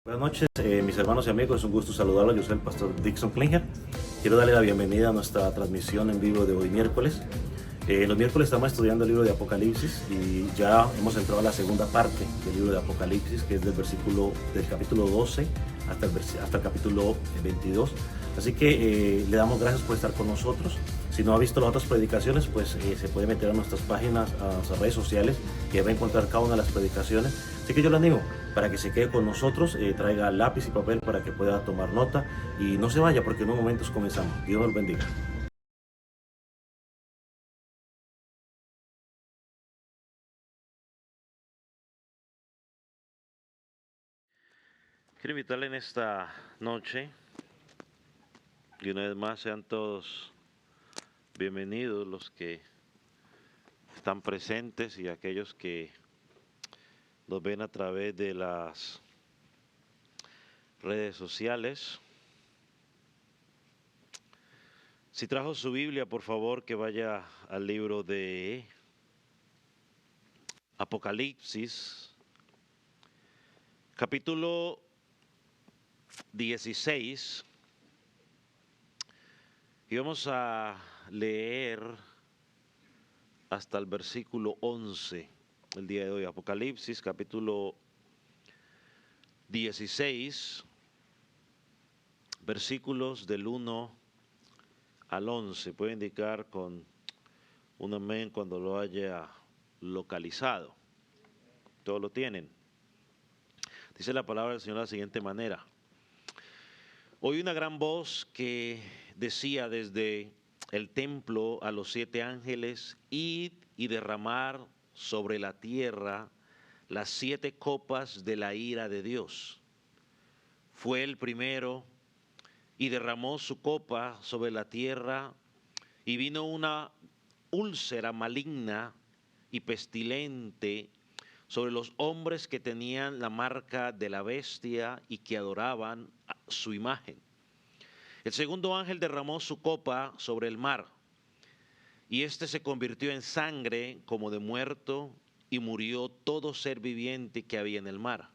Buenas noches, mis hermanos y amigos, es un gusto saludarlos. Yo soy el pastor Dixon Klinger. Quiero darle la bienvenida a nuestra transmisión en vivo de hoy miércoles. Los miércoles estamos estudiando el libro de Apocalipsis y ya hemos entrado a la segunda parte del libro de Apocalipsis, que es del capítulo 12 hasta el capítulo 22. Así que le damos gracias por estar con nosotros. Si no ha visto las otras predicaciones, pues se puede meter a nuestras páginas, a nuestras redes sociales, que va a encontrar cada una de las predicaciones. Así que yo le animo para que se quede con nosotros, traiga lápiz y papel para que pueda tomar nota y no se vaya porque en unos momentos comenzamos. Dios nos bendiga. Quiero invitarle en esta noche y una vez más sean todos bienvenidos los que están presentes y aquellos que nos ven a través de las redes sociales. Si trajo su Biblia, por favor, que vaya al libro de Apocalipsis, capítulo 16, y vamos a leer hasta el versículo 11 el día de hoy. Apocalipsis, capítulo 16, versículos del 1 al 11. Puede indicar con un amén cuando lo haya localizado. Todos lo tienen. Dice la palabra del Señor de la siguiente manera: oí una gran voz que decía desde el templo a los 7 ángeles: id y derramar sobre la tierra las 7 copas de la ira de Dios. Fue el primero y derramó su copa sobre la tierra, y vino una úlcera maligna y pestilente sobre los hombres que tenían la marca de la bestia y que adoraban su imagen. El segundo ángel derramó su copa sobre el mar, y éste se convirtió en sangre como de muerto, y murió todo ser viviente que había en el mar.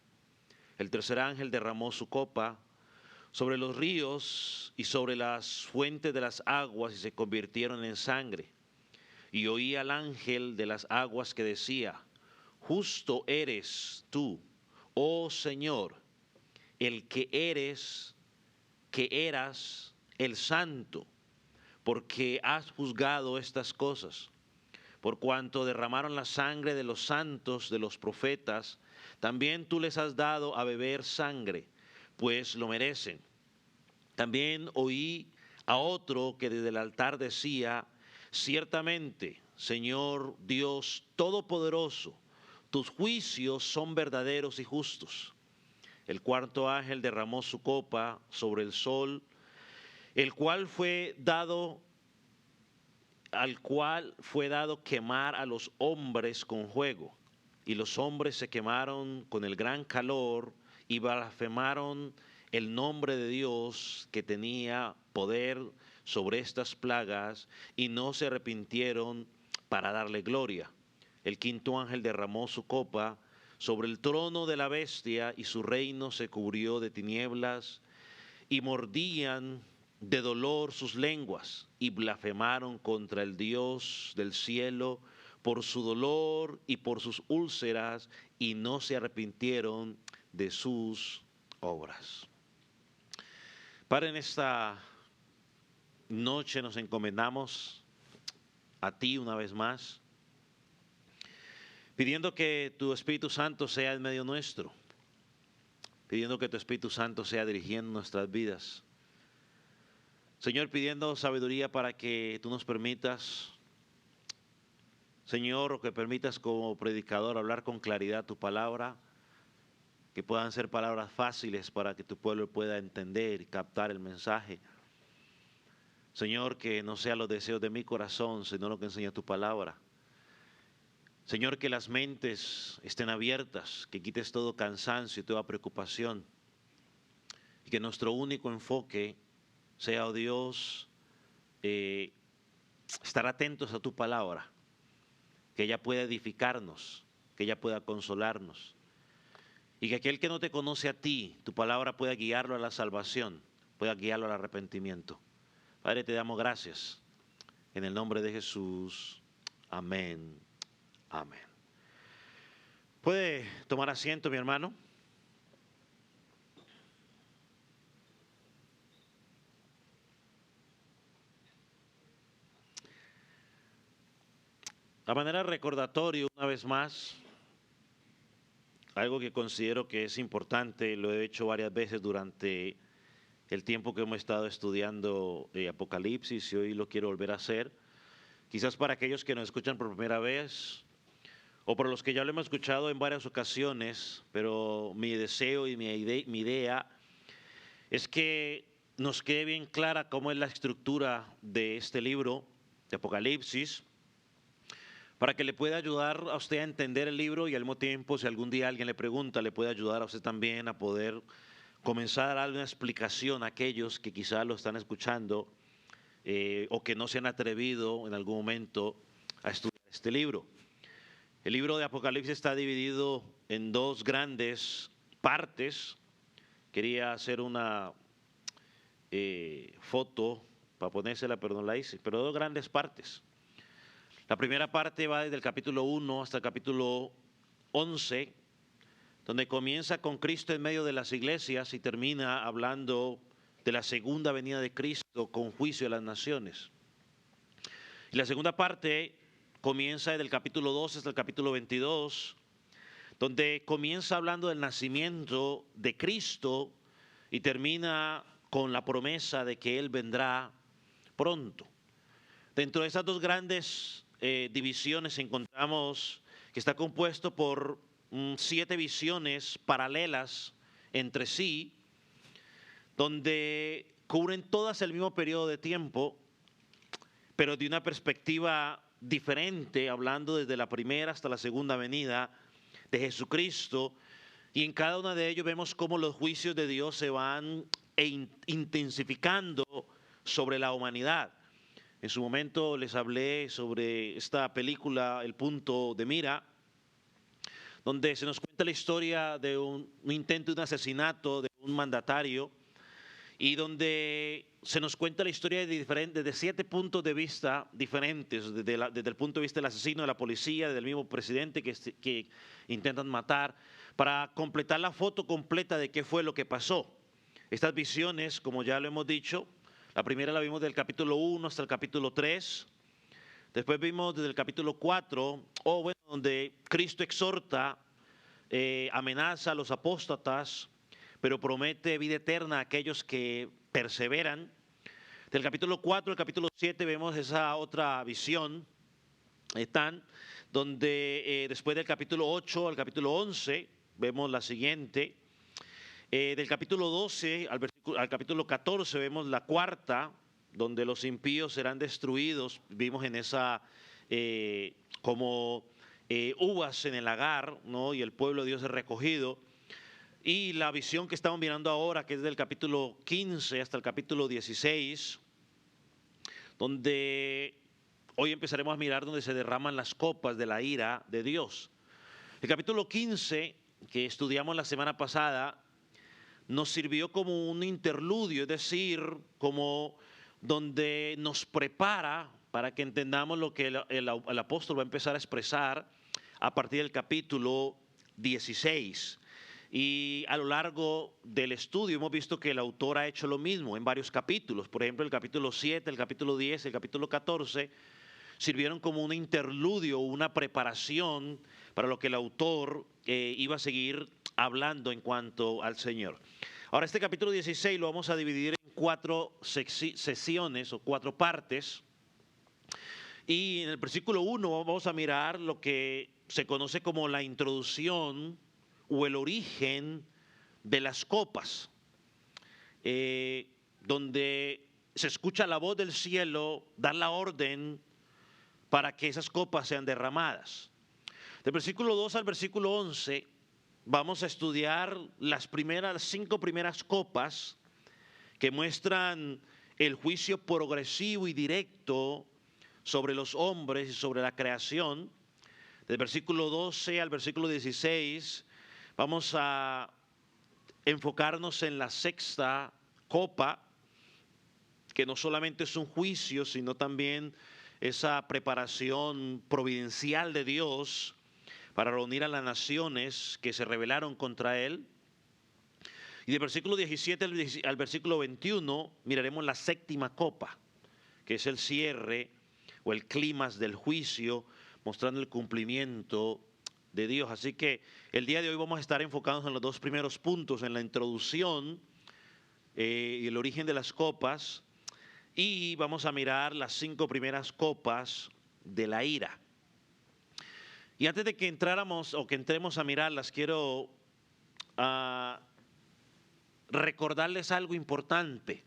El tercer ángel derramó su copa sobre los ríos y sobre las fuentes de las aguas, y se convirtieron en sangre. Y oí al ángel de las aguas que decía: justo eres tú, oh Señor, el que eras el santo, porque has juzgado estas cosas. Por cuanto derramaron la sangre de los santos, de los profetas, también tú les has dado a beber sangre, pues lo merecen. También oí a otro que desde el altar decía: ciertamente, Señor Dios Todopoderoso, tus juicios son verdaderos y justos. El cuarto ángel derramó su copa sobre el sol, el cual fue dado al cual fue dado quemar a los hombres con fuego. Y los hombres se quemaron con el gran calor y blasfemaron el nombre de Dios, que tenía poder sobre estas plagas, y no se arrepintieron para darle gloria. El quinto ángel derramó su copa sobre el trono de la bestia, y su reino se cubrió de tinieblas, y mordían de dolor sus lenguas, y blasfemaron contra el Dios del cielo por su dolor y por sus úlceras, y no se arrepintieron de sus obras. Padre, en esta noche nos encomendamos a ti una vez más, pidiendo que tu Espíritu Santo sea en medio nuestro, pidiendo que tu Espíritu Santo sea dirigiendo nuestras vidas. Señor, pidiendo sabiduría para que tú nos permitas, Señor, o que permitas como predicador hablar con claridad tu palabra, que puedan ser palabras fáciles para que tu pueblo pueda entender y captar el mensaje. Señor, que no sean los deseos de mi corazón, sino lo que enseña tu palabra. Señor, que las mentes estén abiertas, que quites todo cansancio y toda preocupación, y que nuestro único enfoque sea, oh Dios, estar atentos a tu palabra, que ella pueda edificarnos, que ella pueda consolarnos, y que aquel que no te conoce a ti, tu palabra pueda guiarlo a la salvación, pueda guiarlo al arrepentimiento. Padre, te damos gracias. En el nombre de Jesús. Amén. Amén. ¿Puede tomar asiento, mi hermano? A manera de recordatorio, una vez más, algo que considero que es importante, lo he hecho varias veces durante el tiempo que hemos estado estudiando Apocalipsis y hoy lo quiero volver a hacer. Quizás para aquellos que nos escuchan por primera vez o por los que ya lo hemos escuchado en varias ocasiones, pero mi deseo y mi idea es que nos quede bien clara cómo es la estructura de este libro de Apocalipsis, para que le pueda ayudar a usted a entender el libro y al mismo tiempo, si algún día alguien le pregunta, le puede ayudar a usted también a poder comenzar a dar una explicación a aquellos que quizás lo están escuchando o que no se han atrevido en algún momento a estudiar este libro. El libro de Apocalipsis está dividido en dos grandes partes. Quería hacer una foto para ponérsela, pero no la hice, pero dos grandes partes. La primera parte va desde el capítulo 1 hasta el capítulo 11, donde comienza con Cristo en medio de las iglesias y termina hablando de la segunda venida de Cristo con juicio a las naciones. Y la segunda parte comienza desde el capítulo 12 hasta el capítulo 22, donde comienza hablando del nacimiento de Cristo y termina con la promesa de que Él vendrá pronto. Dentro de esas dos grandes divisiones encontramos que está compuesto por 7 visiones paralelas entre sí, donde cubren todas el mismo periodo de tiempo, pero de una perspectiva diferente, hablando desde la primera hasta la segunda venida de Jesucristo, y en cada una de ellos vemos cómo los juicios de Dios se van intensificando sobre la humanidad. En su momento les hablé sobre esta película, El punto de mira, donde se nos cuenta la historia de un intento de un asesinato de un mandatario y donde se nos cuenta la historia desde 7 puntos de vista diferentes, desde el punto de vista del asesino, de la policía, del mismo presidente que intentan matar, para completar la foto completa de qué fue lo que pasó. Estas visiones, como ya lo hemos dicho, la primera la vimos del capítulo 1 hasta el capítulo 3. Después vimos desde el capítulo 4, donde Cristo exhorta, amenaza a los apóstatas, pero promete vida eterna a aquellos que perseveran. Del capítulo 4 al capítulo 7 vemos esa otra visión, donde después del capítulo 8 al capítulo 11 vemos la siguiente. Del capítulo 12 al capítulo 14 vemos la cuarta, donde los impíos serán destruidos. Vimos en esa como uvas en el lagar, ¿no? Y el pueblo de Dios es recogido. Y la visión que estamos mirando ahora, que es del capítulo 15 hasta el capítulo 16, donde hoy empezaremos a mirar donde se derraman las copas de la ira de Dios. El capítulo 15, que estudiamos la semana pasada, nos sirvió como un interludio, es decir, como donde nos prepara para que entendamos lo que el apóstol va a empezar a expresar a partir del capítulo 16. Y a lo largo del estudio hemos visto que el autor ha hecho lo mismo en varios capítulos. Por ejemplo, el capítulo 7, el capítulo 10, el capítulo 14 sirvieron como un interludio, una preparación para lo que el autor iba a seguir hablando en cuanto al Señor. Ahora, este capítulo 16 lo vamos a dividir en 4 sesiones o 4 partes. Y en el versículo 1 vamos a mirar lo que se conoce como la introducción o el origen de las copas, donde se escucha la voz del cielo dar la orden para que esas copas sean derramadas. Del versículo 2 al versículo 11 vamos a estudiar las 5 primeras copas que muestran el juicio progresivo y directo sobre los hombres y sobre la creación. Del versículo 12 al versículo 16 Vamos a enfocarnos en la sexta copa, que no solamente es un juicio, sino también esa preparación providencial de Dios para reunir a las naciones que se rebelaron contra Él. Y del versículo 17 al versículo 21 miraremos la séptima copa, que es el cierre o el clímax del juicio, mostrando el cumplimiento de Dios. Así que el día de hoy vamos a estar enfocados en los dos primeros puntos, en la introducción y el origen de las copas, y vamos a mirar las 5 primeras copas de la ira. Y antes de que entremos a mirarlas, quiero recordarles algo importante.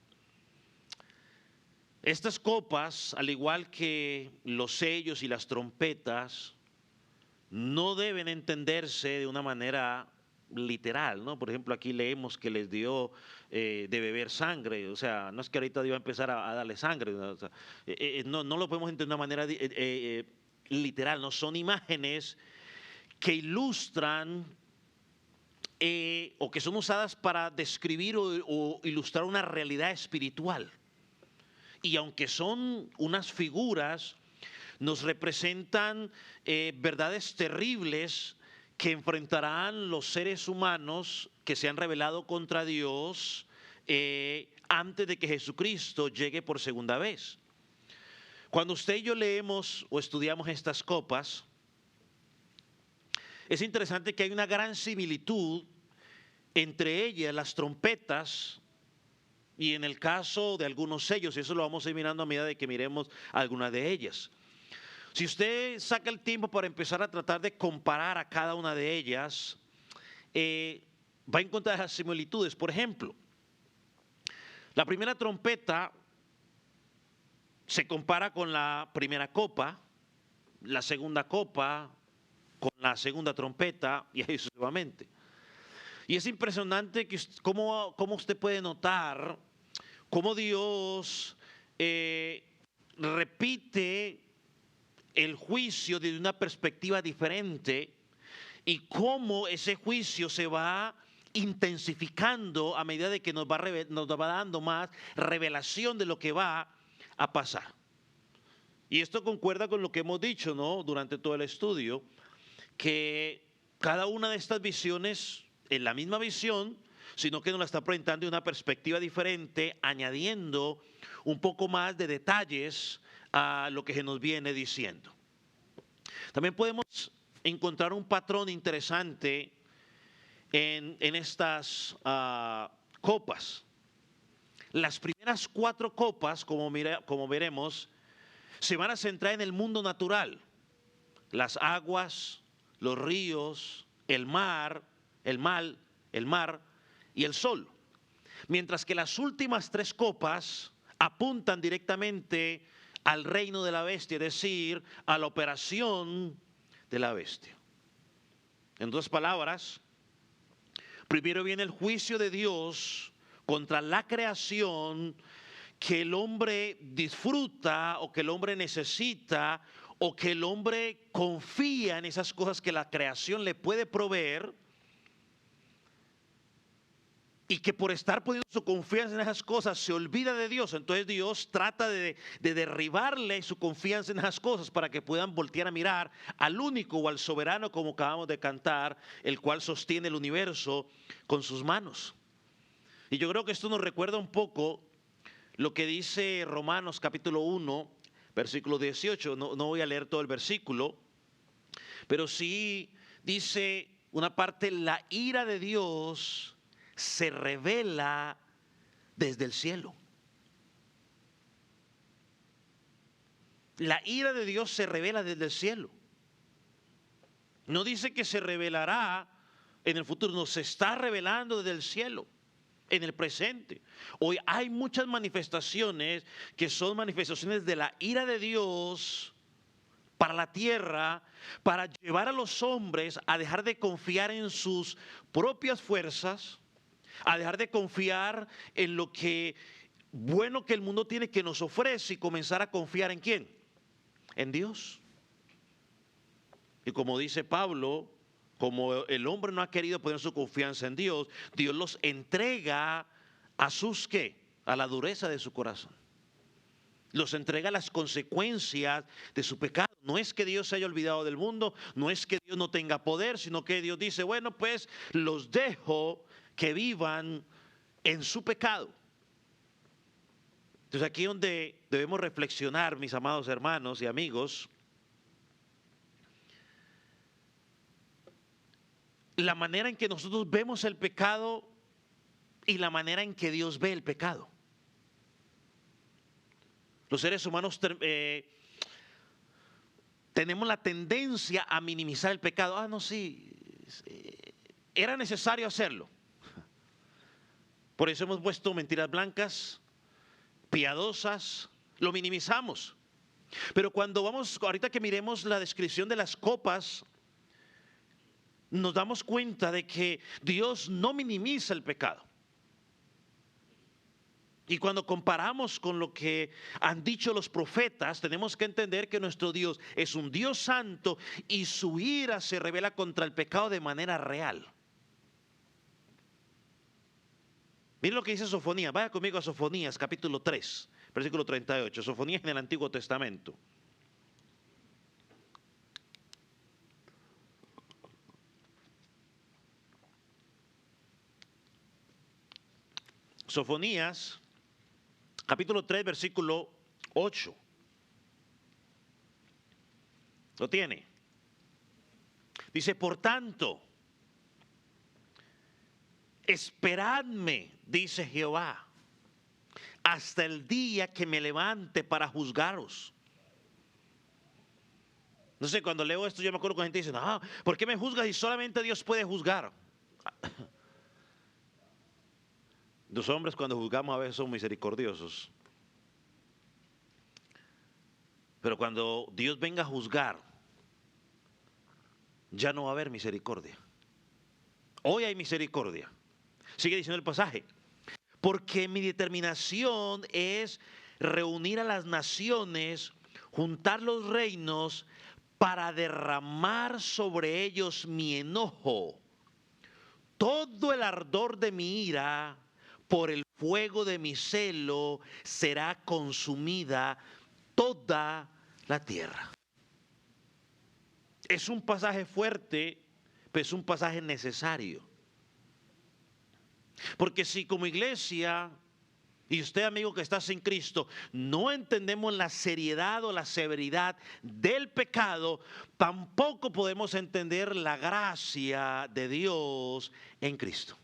Estas copas, al igual que los sellos y las trompetas, no deben entenderse de una manera literal, ¿no? Por ejemplo, aquí leemos que les dio de beber sangre, o sea, no es que ahorita Dios va a empezar a darle sangre, ¿no? O sea, no lo podemos entender de una manera literal, no son imágenes que ilustran o que son usadas para describir o ilustrar una realidad espiritual. Y aunque son unas figuras, nos representan verdades terribles que enfrentarán los seres humanos que se han rebelado contra Dios antes de que Jesucristo llegue por segunda vez. Cuando usted y yo leemos o estudiamos estas copas, es interesante que hay una gran similitud entre ellas, las trompetas, y en el caso de algunos sellos, y eso lo vamos a ir mirando a medida de que miremos algunas de ellas. Si usted saca el tiempo para empezar a tratar de comparar a cada una de ellas, va a encontrar esas similitudes. Por ejemplo, la primera trompeta se compara con la primera copa, la segunda copa con la segunda trompeta y así sucesivamente. Y es impresionante que cómo usted puede notar cómo Dios repite el juicio desde una perspectiva diferente y cómo ese juicio se va intensificando a medida de que nos va dando más revelación de lo que va a pasar. Y esto concuerda con lo que hemos dicho, ¿no?, durante todo el estudio, que cada una de estas visiones es la misma visión, sino que nos la está presentando de una perspectiva diferente, añadiendo un poco más de detalles a lo que se nos viene diciendo. También podemos encontrar un patrón interesante en estas copas. Las primeras 4 copas, como veremos, se van a centrar en el mundo natural. Las aguas, los ríos, el mar y el sol. Mientras que las últimas 3 copas apuntan directamente al reino de la bestia, es decir, a la operación de la bestia. En otras palabras, primero viene el juicio de Dios contra la creación que el hombre disfruta o que el hombre necesita o que el hombre confía en esas cosas que la creación le puede proveer. Y que por estar poniendo su confianza en esas cosas se olvida de Dios. Entonces Dios trata de derribarle su confianza en esas cosas para que puedan voltear a mirar al único o al soberano, como acabamos de cantar, el cual sostiene el universo con sus manos. Y yo creo que esto nos recuerda un poco lo que dice Romanos capítulo 1, versículo 18. No voy a leer todo el versículo, pero sí dice una parte: la ira de Dios se revela desde el cielo. La ira de Dios se revela desde el cielo. No dice que se revelará en el futuro, no, se está revelando desde el cielo, en el presente. Hoy hay muchas manifestaciones que son manifestaciones de la ira de Dios para la tierra, para llevar a los hombres a dejar de confiar en sus propias fuerzas, a dejar de confiar en lo que bueno que el mundo tiene, que nos ofrece, y comenzar a confiar ¿en quién? En Dios. Y como dice Pablo, como el hombre no ha querido poner su confianza en Dios, Dios los entrega a sus ¿qué? A la dureza de su corazón. Los entrega a las consecuencias de su pecado. No es que Dios se haya olvidado del mundo, no es que Dios no tenga poder, sino que Dios dice, bueno, pues los dejo que vivan en su pecado. Entonces aquí es donde debemos reflexionar, mis amados hermanos y amigos, la manera en que nosotros vemos el pecado y la manera en que Dios ve el pecado. Los seres humanos tenemos la tendencia a minimizar el pecado. Ah, no, sí, era necesario hacerlo. Por eso hemos puesto mentiras blancas, piadosas, lo minimizamos. Pero cuando vamos, ahorita que miremos la descripción de las copas, nos damos cuenta de que Dios no minimiza el pecado. Y cuando comparamos con lo que han dicho los profetas, tenemos que entender que nuestro Dios es un Dios santo y su ira se revela contra el pecado de manera real. Miren lo que dice Sofonías. Vaya conmigo a Sofonías, capítulo 3, versículo 38. Sofonías en el Antiguo Testamento. Sofonías, capítulo 3, versículo 8. ¿Lo tiene? Dice, por tanto, esperadme, dice Jehová, hasta el día que me levante para juzgaros. No sé, cuando leo esto yo me acuerdo que la gente dice, no, ¿por qué me juzgas si solamente Dios puede juzgar? Los hombres cuando juzgamos a veces son misericordiosos. Pero cuando Dios venga a juzgar, ya no va a haber misericordia. Hoy hay misericordia. Sigue diciendo el pasaje. Porque mi determinación es reunir a las naciones, juntar los reinos, para derramar sobre ellos mi enojo. Todo el ardor de mi ira, por el fuego de mi celo, será consumida toda la tierra. Es un pasaje fuerte, pero es un pasaje necesario. Porque si como iglesia, y usted amigo que está sin Cristo, no entendemos la seriedad o la severidad del pecado, tampoco podemos entender la gracia de Dios en Cristo.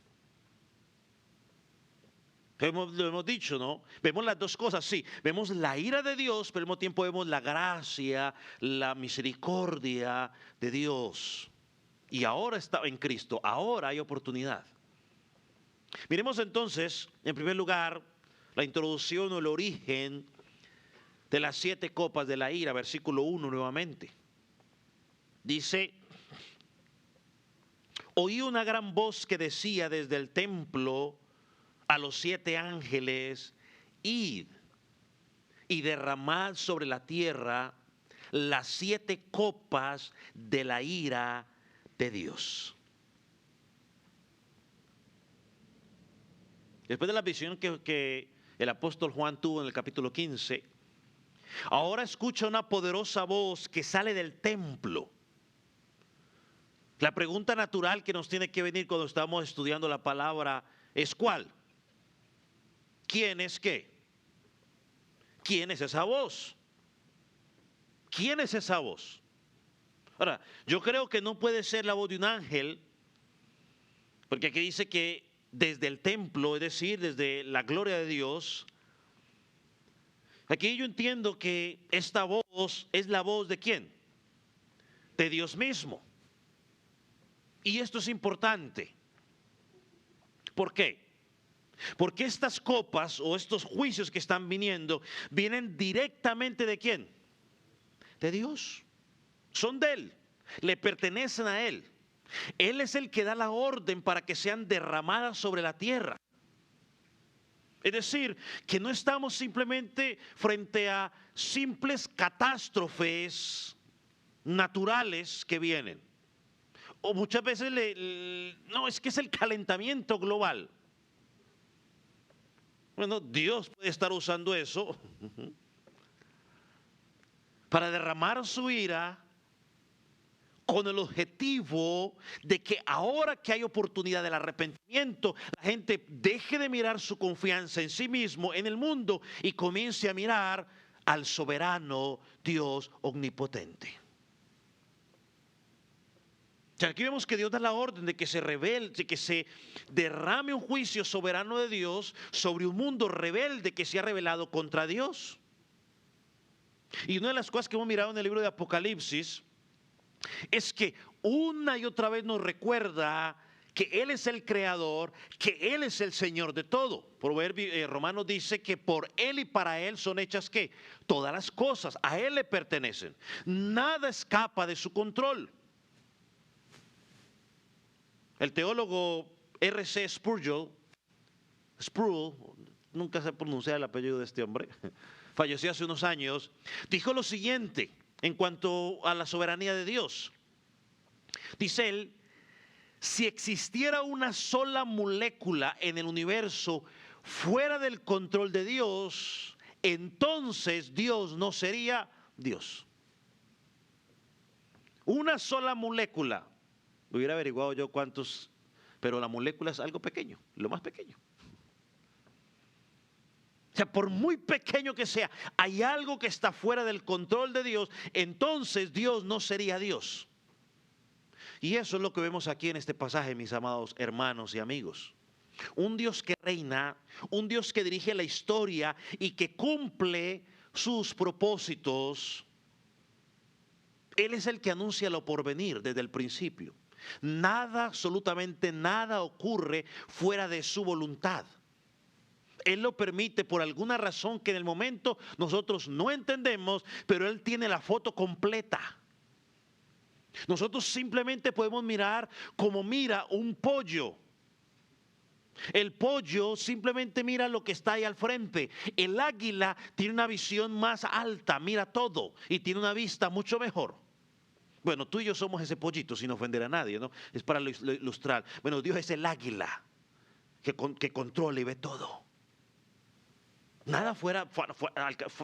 Lo hemos dicho, ¿no? Vemos las dos cosas, sí. Vemos la ira de Dios, pero al mismo tiempo vemos la gracia, la misericordia de Dios. Y ahora está en Cristo, ahora hay oportunidad. Miremos entonces, en primer lugar, la introducción o el origen de las 7 copas de la ira, versículo 1 nuevamente. Dice, oí una gran voz que decía desde el templo a los 7 ángeles, id y derramad sobre la tierra las 7 copas de la ira de Dios. Después de la visión que el apóstol Juan tuvo en el capítulo 15, ahora escucha una poderosa voz que sale del templo. La pregunta natural que nos tiene que venir cuando estamos estudiando la palabra es ¿cuál? ¿Quién es qué? ¿Quién es esa voz? ¿Quién es esa voz? Ahora, yo creo que no puede ser la voz de un ángel, porque aquí dice que desde el templo, es decir, desde la gloria de Dios. Aquí yo entiendo que esta voz es la voz de ¿quién? De Dios mismo. Y esto es importante. ¿Por qué? Porque estas copas o estos juicios que están viniendo, vienen directamente ¿de quién? De Dios. Son de Él. Le pertenecen a Él. Él es el que da la orden para que sean derramadas sobre la tierra. Es decir, que no estamos simplemente frente a simples catástrofes naturales que vienen, O muchas veces no, es que es el calentamiento global. Bueno, Dios puede estar usando eso para derramar su ira con el objetivo de que ahora que hay oportunidad del arrepentimiento, la gente deje de mirar su confianza en sí mismo, en el mundo, y comience a mirar al soberano Dios omnipotente. O sea, aquí vemos que Dios da la orden de que se revele, de que se derrame un juicio soberano de Dios sobre un mundo rebelde que se ha rebelado contra Dios. Y una de las cosas que hemos mirado en el libro de Apocalipsis es que una y otra vez nos recuerda que Él es el creador, que Él es el Señor de todo. Romanos dice que por Él y para Él son hechas ¿qué? Todas las cosas, a Él le pertenecen. Nada escapa de su control. El teólogo R.C. Sproul, nunca sé pronunciar el apellido de este hombre, falleció hace unos años, dijo lo siguiente en cuanto a la soberanía de Dios. Dice él, si existiera una sola molécula en el universo fuera del control de Dios, entonces Dios no sería Dios. Una sola molécula. Hubiera averiguado yo cuántos, pero la molécula es algo pequeño, lo más pequeño. O sea, por muy pequeño que sea, hay algo que está fuera del control de Dios, entonces Dios no sería Dios. Y eso es lo que vemos aquí en este pasaje, mis amados hermanos y amigos. Un Dios que reina, un Dios que dirige la historia y que cumple sus propósitos. Él es el que anuncia lo porvenir desde el principio. Nada, absolutamente nada ocurre fuera de su voluntad. Él lo permite por alguna razón que en el momento nosotros no entendemos, pero Él tiene la foto completa. Nosotros simplemente podemos mirar como mira un pollo. El pollo simplemente mira lo que está ahí al frente. El águila tiene una visión más alta, mira todo y tiene una vista mucho mejor. Bueno, tú y yo somos ese pollito sin ofender a nadie, ¿no? Es para ilustrar. Bueno, Dios es el águila que controla y ve todo. Nada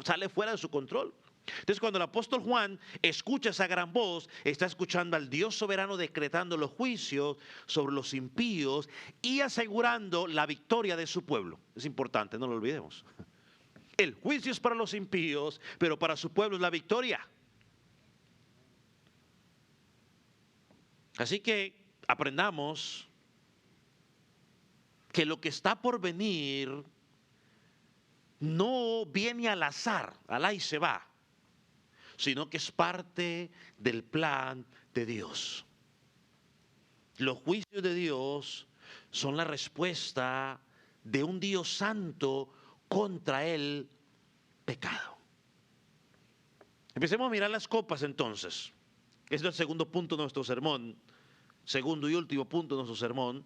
sale fuera de su control. Entonces, cuando el apóstol Juan escucha esa gran voz, está escuchando al Dios soberano decretando los juicios sobre los impíos y asegurando la victoria de su pueblo. Es importante, no lo olvidemos. El juicio es para los impíos, pero para su pueblo es la victoria. Así que aprendamos que lo que está por venir no viene al azar, al ahí se va, sino que es parte del plan de Dios. Los juicios de Dios son la respuesta de un Dios santo contra el pecado. Empecemos a mirar las copas entonces. Este es el segundo punto de nuestro sermón, segundo y último punto de nuestro sermón.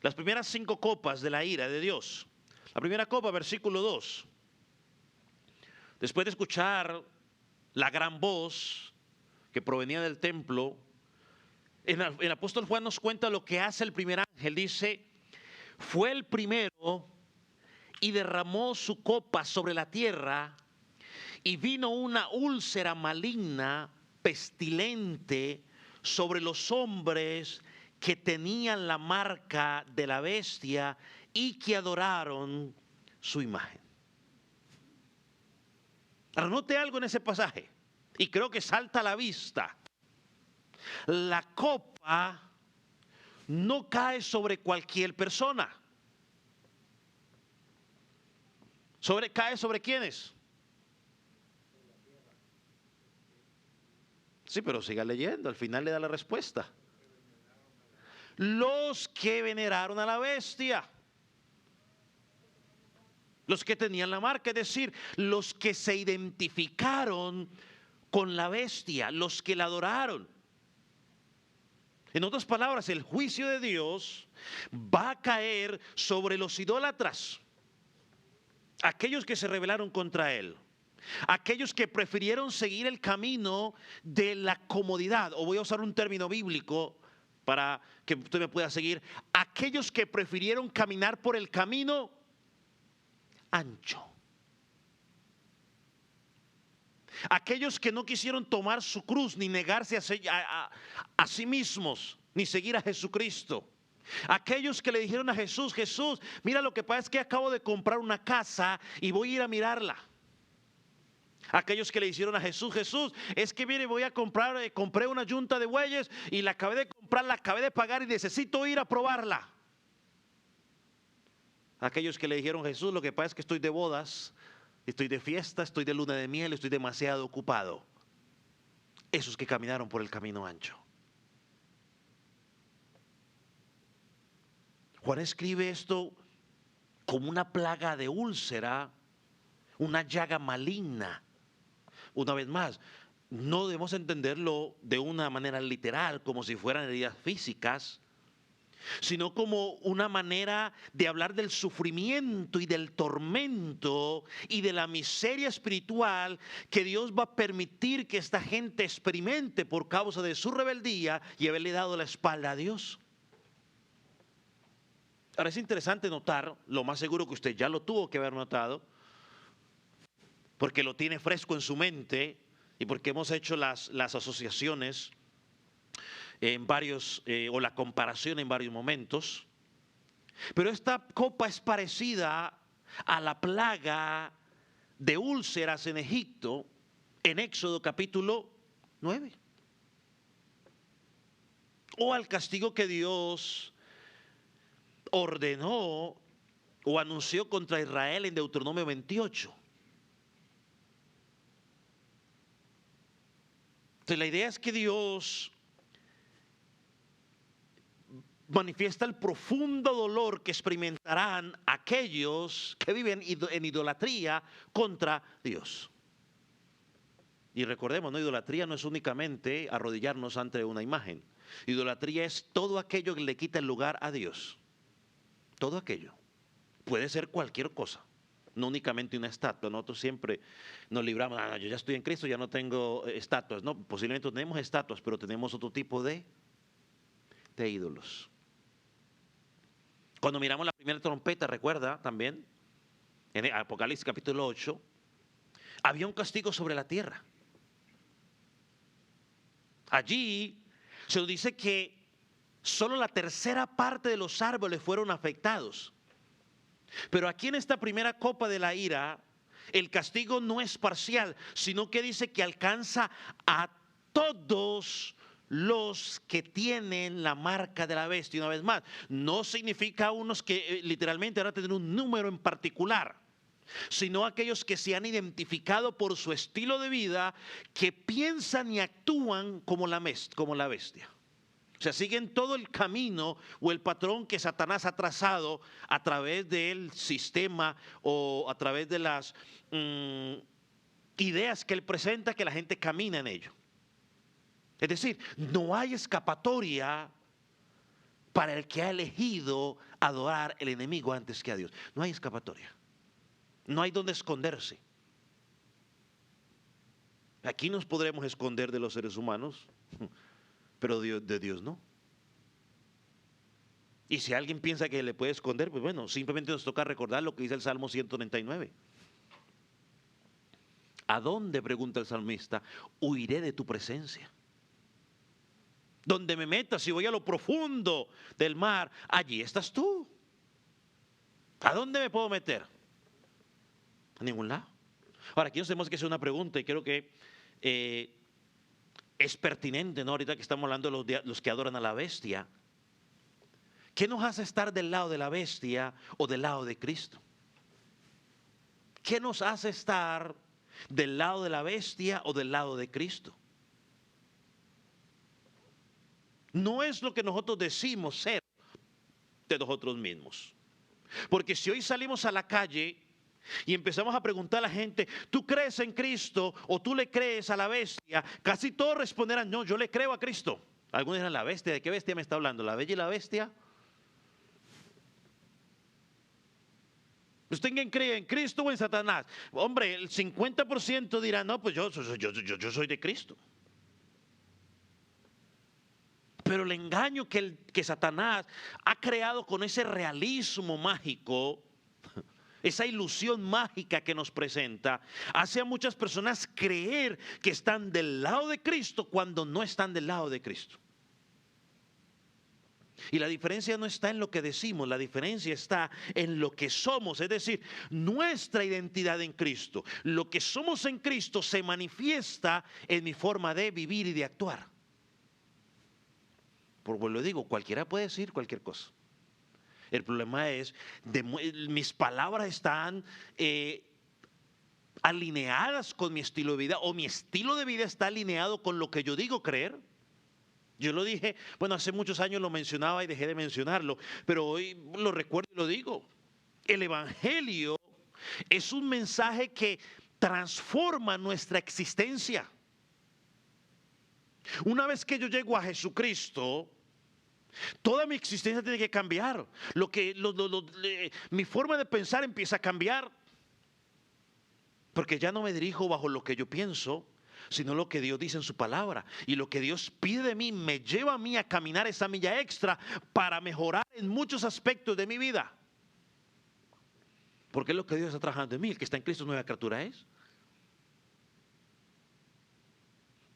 Las primeras 5 copas de la ira de Dios. La primera copa, versículo 2. Después de escuchar la gran voz que provenía del templo, el apóstol Juan nos cuenta lo que hace el primer ángel. Dice, fue el primero y derramó su copa sobre la tierra y vino una úlcera maligna, pestilente, sobre los hombres que tenían la marca de la bestia y que adoraron su imagen. Ahora, note algo en ese pasaje y creo que salta a la vista. La copa no cae sobre cualquier persona. ¿Cae sobre quiénes? Sí, pero siga leyendo, al final le da la respuesta. Los que veneraron a la bestia. Los que tenían la marca, es decir, los que se identificaron con la bestia, los que la adoraron. En otras palabras, el juicio de Dios va a caer sobre los idólatras, aquellos que se rebelaron contra Él, aquellos que prefirieron seguir el camino de la comodidad, o voy a usar un término bíblico, para que usted me pueda seguir. Aquellos que prefirieron caminar por el camino ancho. Aquellos que no quisieron tomar su cruz ni negarse a sí mismos, ni seguir a Jesucristo. Aquellos que le dijeron a Jesús, Jesús, mira, lo que pasa es que acabo de comprar una casa y voy a ir a mirarla. Aquellos que le hicieron a Jesús, Jesús, es que mire, voy a comprar, compré una yunta de bueyes y la acabé de comprar, la acabé de pagar y necesito ir a probarla. Aquellos que le dijeron, Jesús, lo que pasa es que estoy de bodas, estoy de fiesta, estoy de luna de miel, estoy demasiado ocupado. Esos que caminaron por el camino ancho. Juan escribe esto como una plaga de úlcera, una llaga maligna. Una vez más, no debemos entenderlo de una manera literal, como si fueran heridas físicas, sino como una manera de hablar del sufrimiento y del tormento y de la miseria espiritual que Dios va a permitir que esta gente experimente por causa de su rebeldía y haberle dado la espalda a Dios. Ahora es interesante notar, lo más seguro que usted ya lo tuvo que haber notado, porque lo tiene fresco en su mente y porque hemos hecho las asociaciones en varios, o la comparación en varios momentos. Pero esta copa es parecida a la plaga de úlceras en Egipto, en Éxodo capítulo 9. O al castigo que Dios ordenó o anunció contra Israel en Deuteronomio 28. Entonces la idea es que Dios manifiesta el profundo dolor que experimentarán aquellos que viven en idolatría contra Dios. Y recordemos, no, idolatría no es únicamente arrodillarnos ante una imagen. Idolatría es todo aquello que le quita el lugar a Dios. Todo aquello. Puede ser cualquier cosa. No únicamente una estatua. Nosotros siempre nos libramos, yo ya estoy en Cristo, ya no tengo estatuas. No, posiblemente tenemos estatuas, pero tenemos otro tipo de ídolos. Cuando miramos la primera trompeta, recuerda también, en Apocalipsis capítulo 8, había un castigo sobre la tierra. Allí se nos dice que solo la tercera parte de los árboles fueron afectados. Pero aquí en esta primera copa de la ira, el castigo no es parcial, sino que dice que alcanza a todos los que tienen la marca de la bestia. Una vez más, no significa unos que literalmente van a tener un número en particular, sino aquellos que se han identificado por su estilo de vida, que piensan y actúan como la bestia. O sea, siguen todo el camino o el patrón que Satanás ha trazado a través del sistema o a través de las ideas que él presenta, que la gente camina en ello. Es decir, no hay escapatoria para el que ha elegido adorar el enemigo antes que a Dios. No hay escapatoria. No hay donde esconderse. Aquí nos podremos esconder de los seres humanos, pero de Dios no. Y si alguien piensa que le puede esconder, pues bueno, simplemente nos toca recordar lo que dice el Salmo 139. ¿A dónde, pregunta el salmista, huiré de tu presencia? Donde me metas, si voy a lo profundo del mar, allí estás tú. ¿A dónde me puedo meter? A ningún lado. Ahora, aquí nos tenemos que hacer una pregunta y creo que es pertinente, ¿no? Ahorita que estamos hablando de los que adoran a la bestia. ¿Qué nos hace estar del lado de la bestia o del lado de Cristo? ¿Qué nos hace estar del lado de la bestia o del lado de Cristo? No es lo que nosotros decimos ser de nosotros mismos. Porque si hoy salimos a la calle y empezamos a preguntar a la gente, ¿tú crees en Cristo o tú le crees a la bestia? Casi todos responderán, no, yo le creo a Cristo. Algunos dirán, ¿la bestia? ¿De qué bestia me está hablando? ¿La bella y la bestia? ¿Usted quién cree, en Cristo o en Satanás? Hombre, el 50% dirá, no, pues yo soy de Cristo. Pero el engaño que Satanás ha creado con ese realismo mágico, esa ilusión mágica que nos presenta, hace a muchas personas creer que están del lado de Cristo cuando no están del lado de Cristo. Y la diferencia no está en lo que decimos, la diferencia está en lo que somos, es decir, nuestra identidad en Cristo. Lo que somos en Cristo se manifiesta en mi forma de vivir y de actuar. Por lo digo, cualquiera puede decir cualquier cosa. El problema es, mis palabras están alineadas con mi estilo de vida, o mi estilo de vida está alineado con lo que yo digo creer. Yo lo dije, bueno, hace muchos años lo mencionaba y dejé de mencionarlo, pero hoy lo recuerdo y lo digo. El Evangelio es un mensaje que transforma nuestra existencia. Una vez que yo llego a Jesucristo, toda mi existencia tiene que cambiar. Mi forma de pensar empieza a cambiar. Porque ya no me dirijo bajo lo que yo pienso, sino lo que Dios dice en su palabra. Y lo que Dios pide de mí me lleva a mí a caminar esa milla extra para mejorar en muchos aspectos de mi vida. Porque es lo que Dios está trabajando en mí. El que está en Cristo nueva criatura es.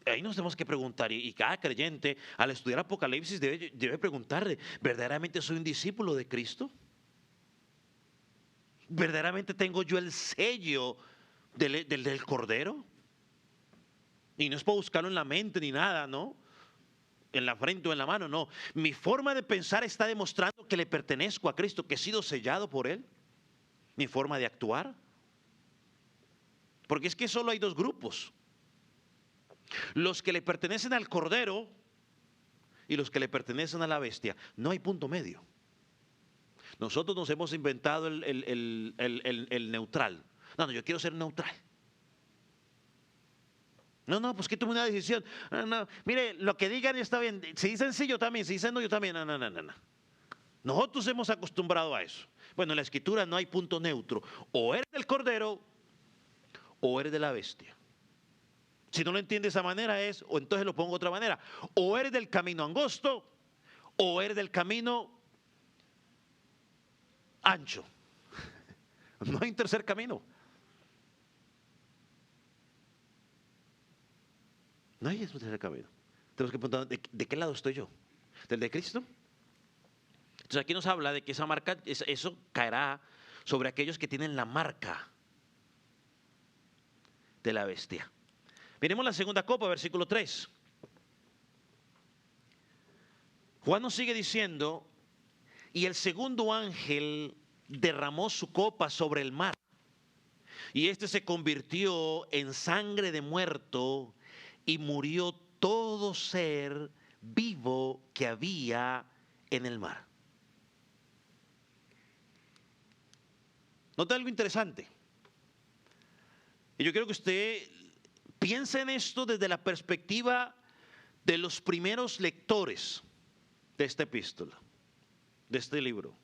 Ahí nos tenemos que preguntar, y cada creyente al estudiar Apocalipsis debe preguntarle, ¿verdaderamente soy un discípulo de Cristo? ¿Verdaderamente tengo yo el sello del Cordero? Y no es para buscarlo en la mente ni nada, ¿no? En la frente o en la mano, no. Mi forma de pensar está demostrando que le pertenezco a Cristo, que he sido sellado por Él. Mi forma de actuar. Porque es que solo hay dos grupos. Los que le pertenecen al Cordero y los que le pertenecen a la bestia. No hay punto medio. Nosotros nos hemos inventado el neutral. No, yo quiero ser neutral. No, pues que tome una decisión. No, mire, lo que digan está bien. Si dicen sí, yo también. Si dicen no, yo también. No. Nosotros hemos acostumbrado a eso. Bueno, en la Escritura no hay punto neutro. O eres del Cordero o eres de la bestia. Si no lo entiende de esa manera o entonces lo pongo de otra manera. O eres del camino angosto o eres del camino ancho. No hay un tercer camino. No hay un tercer camino. Tenemos que preguntar, ¿de qué lado estoy yo? ¿Del de Cristo? Entonces aquí nos habla de que esa marca, eso caerá sobre aquellos que tienen la marca de la bestia. Miremos la segunda copa, versículo 3. Juan nos sigue diciendo, y el segundo ángel derramó su copa sobre el mar, y este se convirtió en sangre de muerto, y murió todo ser vivo que había en el mar. Nota algo interesante. Y yo quiero que usted piense en esto desde la perspectiva de los primeros lectores de esta epístola, de este libro,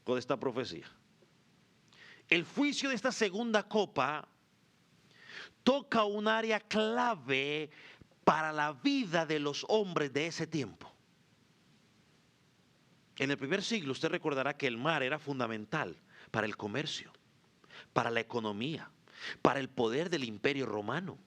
o de esta profecía. El juicio de esta segunda copa toca un área clave para la vida de los hombres de ese tiempo. En el primer siglo usted recordará que el mar era fundamental para el comercio, para la economía, para el poder del imperio romano.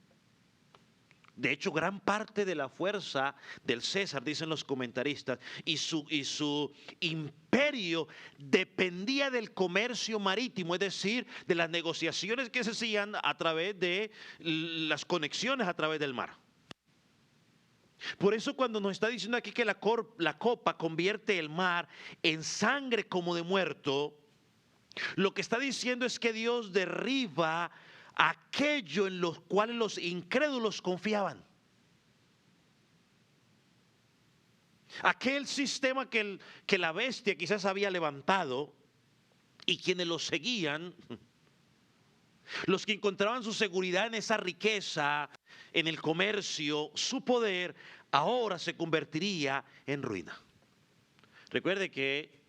De hecho, gran parte de la fuerza del César, dicen los comentaristas, y su imperio dependía del comercio marítimo, es decir, de las negociaciones que se hacían a través de las conexiones a través del mar. Por eso cuando nos está diciendo aquí que la copa convierte el mar en sangre como de muerto, lo que está diciendo es que Dios derriba aquello en los cuales los incrédulos confiaban. Aquel sistema que la bestia quizás había levantado y quienes lo seguían, los que encontraban su seguridad en esa riqueza, en el comercio, su poder, ahora se convertiría en ruina. Recuerde que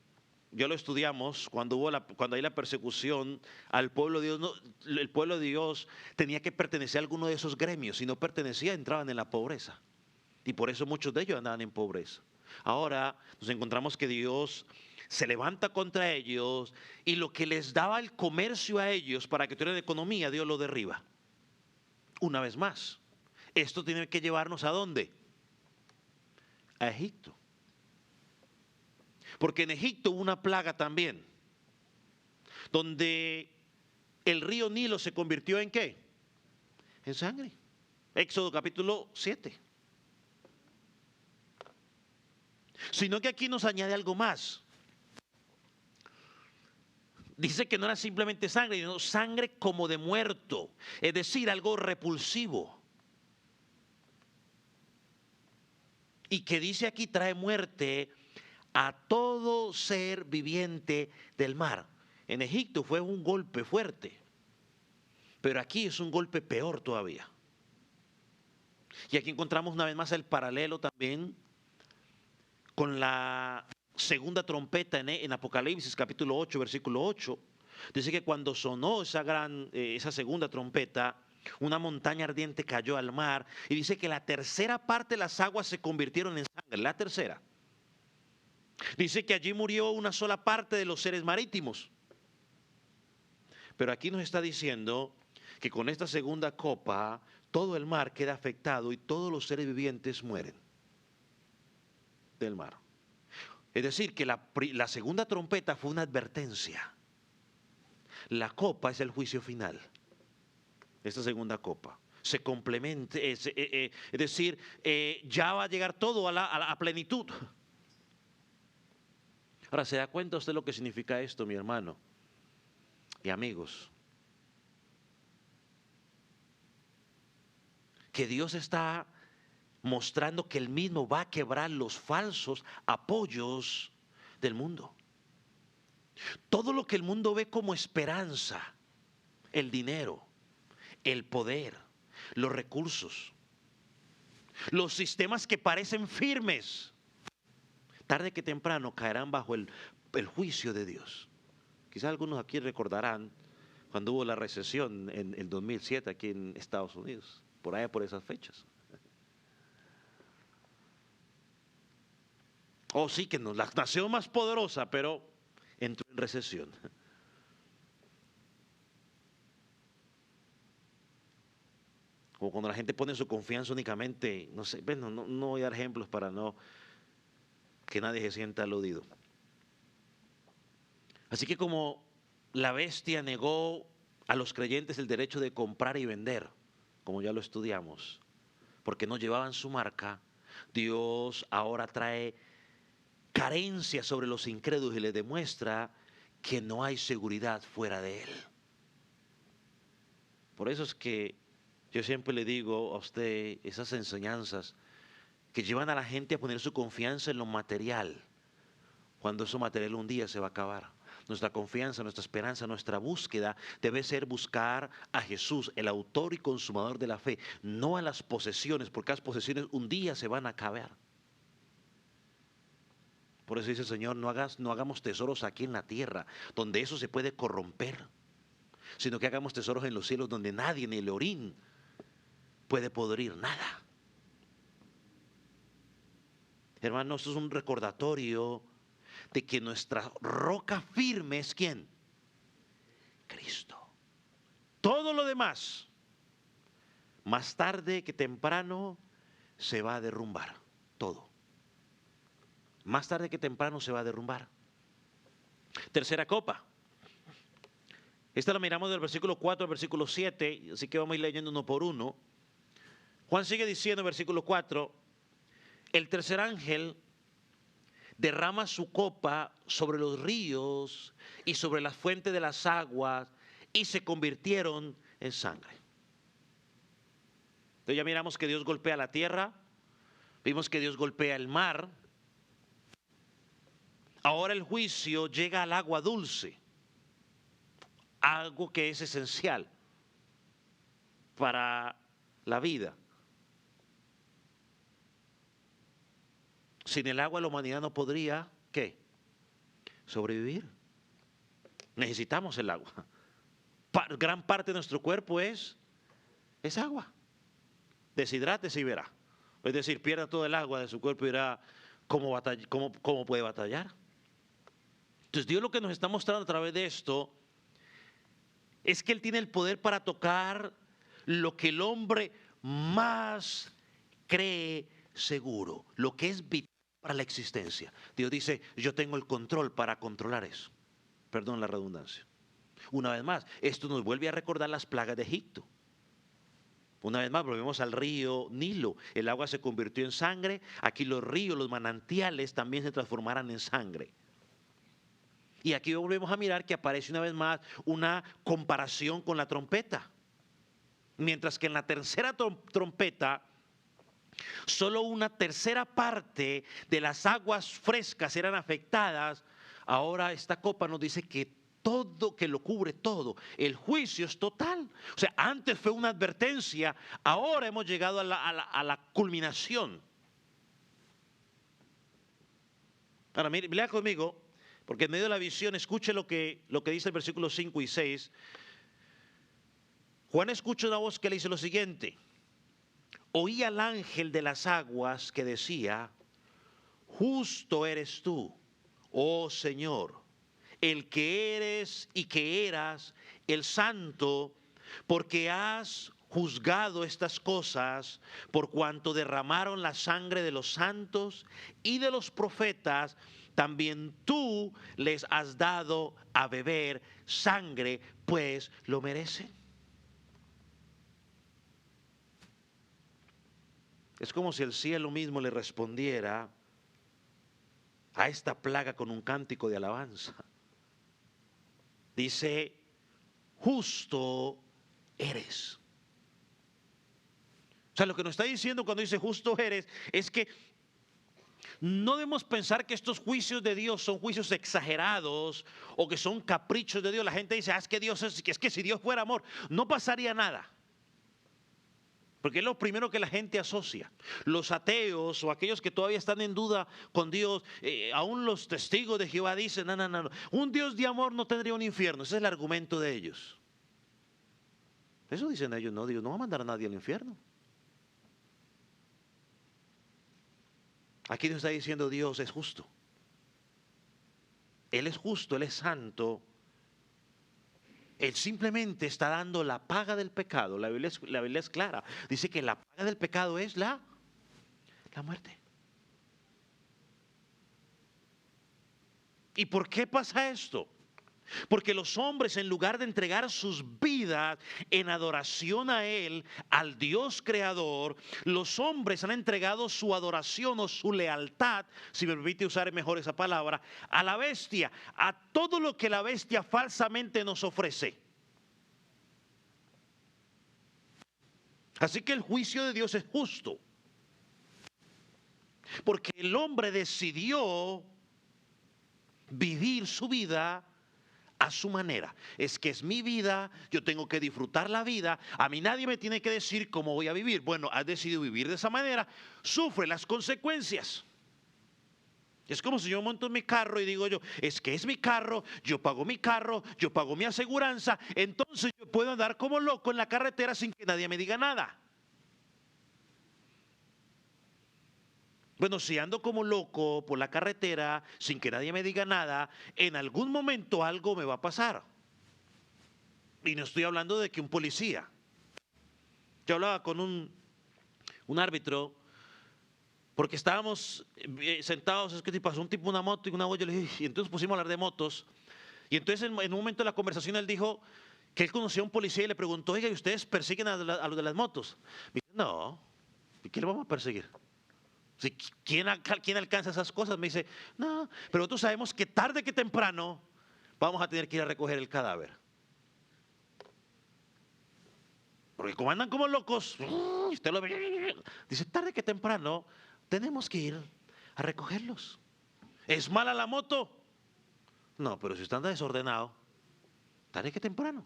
ya lo estudiamos cuando hay la persecución al pueblo de Dios. El pueblo de Dios tenía que pertenecer a alguno de esos gremios. Si no pertenecía, entraban en la pobreza. Y por eso muchos de ellos andaban en pobreza. Ahora nos encontramos que Dios se levanta contra ellos y lo que les daba el comercio a ellos para que tuvieran economía, Dios lo derriba. Una vez más, esto tiene que llevarnos ¿a dónde? A Egipto. Porque en Egipto hubo una plaga también, donde el río Nilo se convirtió en ¿qué? En sangre. Éxodo capítulo 7. Sino que aquí nos añade algo más. Dice que no era simplemente sangre, sino sangre como de muerto, es decir, algo repulsivo. Y que dice aquí trae muerte a todo ser viviente del mar. En Egipto fue un golpe fuerte, pero aquí es un golpe peor todavía. Y aquí encontramos una vez más el paralelo también con la segunda trompeta en Apocalipsis capítulo 8, versículo 8. Dice que cuando sonó esa segunda trompeta, una montaña ardiente cayó al mar y dice que la tercera parte de las aguas se convirtieron en sangre, la tercera. Dice que allí murió una sola parte de los seres marítimos. Pero aquí nos está diciendo que con esta segunda copa todo el mar queda afectado y todos los seres vivientes mueren del mar. Es decir, que la segunda trompeta fue una advertencia. La copa es el juicio final. Esta segunda copa se complementa, es decir, ya va a llegar todo a la plenitud. Ahora, ¿se da cuenta usted lo que significa esto, mi hermano y amigos? Que Dios está mostrando que Él mismo va a quebrar los falsos apoyos del mundo. Todo lo que el mundo ve como esperanza, el dinero, el poder, los recursos, los sistemas que parecen firmes, tarde que temprano caerán bajo el juicio de Dios. Quizás algunos aquí recordarán cuando hubo la recesión en el 2007 aquí en Estados Unidos, por allá por esas fechas. Oh, sí, que no, la nación más poderosa, pero entró en recesión. O cuando la gente pone su confianza únicamente, no sé, bueno, no voy a dar ejemplos para no que nadie se sienta aludido. Así que como la bestia negó a los creyentes el derecho de comprar y vender, como ya lo estudiamos, porque no llevaban su marca, Dios ahora trae carencia sobre los incrédulos y les demuestra que no hay seguridad fuera de Él. Por eso es que yo siempre le digo a usted esas enseñanzas que llevan a la gente a poner su confianza en lo material, cuando eso material un día se va a acabar. Nuestra confianza, nuestra esperanza, nuestra búsqueda debe ser buscar a Jesús, el autor y consumador de la fe, no a las posesiones, porque las posesiones un día se van a acabar. Por eso dice el Señor, no hagamos tesoros aquí en la tierra, donde eso se puede corromper, sino que hagamos tesoros en los cielos donde nadie, ni el orín, puede podrir nada. Hermanos, esto es un recordatorio de que nuestra roca firme es ¿quién? Cristo. Todo lo demás, más tarde que temprano, se va a derrumbar. Todo. Más tarde que temprano se va a derrumbar. Tercera copa. Esta la miramos del versículo 4 al versículo 7, así que vamos a ir leyendo uno por uno. Juan sigue diciendo en versículo 4, el tercer ángel derrama su copa sobre los ríos y sobre las fuentes de las aguas y se convirtieron en sangre. Entonces ya miramos que Dios golpea la tierra, vimos que Dios golpea el mar. Ahora el juicio llega al agua dulce, algo que es esencial para la vida. Sin el agua la humanidad no podría, ¿qué? Sobrevivir. Necesitamos el agua. Gran parte de nuestro cuerpo es agua. Deshidrátese y verá. Es decir, pierda todo el agua de su cuerpo y dirá, ¿cómo puede batallar? Entonces Dios lo que nos está mostrando a través de esto es que Él tiene el poder para tocar lo que el hombre más cree seguro, lo que es vital para la existencia. Dios dice, yo tengo el control para controlar eso. Perdón la redundancia. Una vez más, esto nos vuelve a recordar las plagas de Egipto. Una vez más, volvemos al río Nilo. El agua se convirtió en sangre. Aquí los ríos, los manantiales también se transformarán en sangre. Y aquí volvemos a mirar que aparece una vez más una comparación con la trompeta. Mientras que en la tercera trompeta, solo una tercera parte de las aguas frescas eran afectadas. Ahora esta copa nos dice que todo, que lo cubre todo. El juicio es total. O sea, antes fue una advertencia, ahora hemos llegado a la culminación. Ahora, mire, lea conmigo, porque en medio de la visión, escuche lo que dice el versículo 5 y 6. Juan escucha una voz que le dice lo siguiente: oí al ángel de las aguas que decía, justo eres tú, oh Señor, el que eres y que eras el santo, porque has juzgado estas cosas, por cuanto derramaron la sangre de los santos y de los profetas, también tú les has dado a beber sangre, pues lo merecen. Es como si el cielo mismo le respondiera a esta plaga con un cántico de alabanza. Dice, justo eres. O sea, lo que nos está diciendo cuando dice justo eres es que no debemos pensar que estos juicios de Dios son juicios exagerados o que son caprichos de Dios. La gente dice, es que si Dios fuera amor, no pasaría nada. Porque es lo primero que la gente asocia. Los ateos o aquellos que todavía están en duda con Dios, aún los testigos de Jehová dicen, no. Un Dios de amor no tendría un infierno. Ese es el argumento de ellos. Eso dicen ellos, no, Dios no va a mandar a nadie al infierno. Aquí nos está diciendo Dios es justo. Él es justo, Él es santo. Él simplemente está dando la paga del pecado. La Biblia es clara. Dice que la paga del pecado es la muerte. ¿Y por qué pasa esto? Porque los hombres, en lugar de entregar sus vidas en adoración a Él, al Dios creador, los hombres han entregado su adoración o su lealtad, si me permite usar mejor esa palabra, a la bestia, a todo lo que la bestia falsamente nos ofrece. Así que el juicio de Dios es justo, porque el hombre decidió vivir su vida a su manera. Es que es mi vida, yo tengo que disfrutar la vida, a mí nadie me tiene que decir cómo voy a vivir. Bueno, has decidido vivir de esa manera, sufre las consecuencias. Es como si yo monto en mi carro y digo yo, es que es mi carro, yo pago mi aseguranza, entonces yo puedo andar como loco en la carretera sin que nadie me diga nada. Bueno, si ando como loco por la carretera sin que nadie me diga nada, en algún momento algo me va a pasar. Y no estoy hablando de que un policía. Yo hablaba con un árbitro porque estábamos sentados, es que pasó un tipo una moto y una olla, y entonces pusimos a hablar de motos. Y entonces en un momento de la conversación él dijo que él conocía a un policía y le preguntó, oiga, ¿y ustedes persiguen a los de las motos? Me dice, no, ¿y qué le vamos a perseguir? ¿Quién alcanza esas cosas? Me dice, no, pero nosotros sabemos que tarde que temprano vamos a tener que ir a recoger el cadáver. Porque como andan como locos, usted lo ve, dice, tarde que temprano tenemos que ir a recogerlos. ¿Es mala la moto? No, pero si usted anda desordenado, tarde que temprano.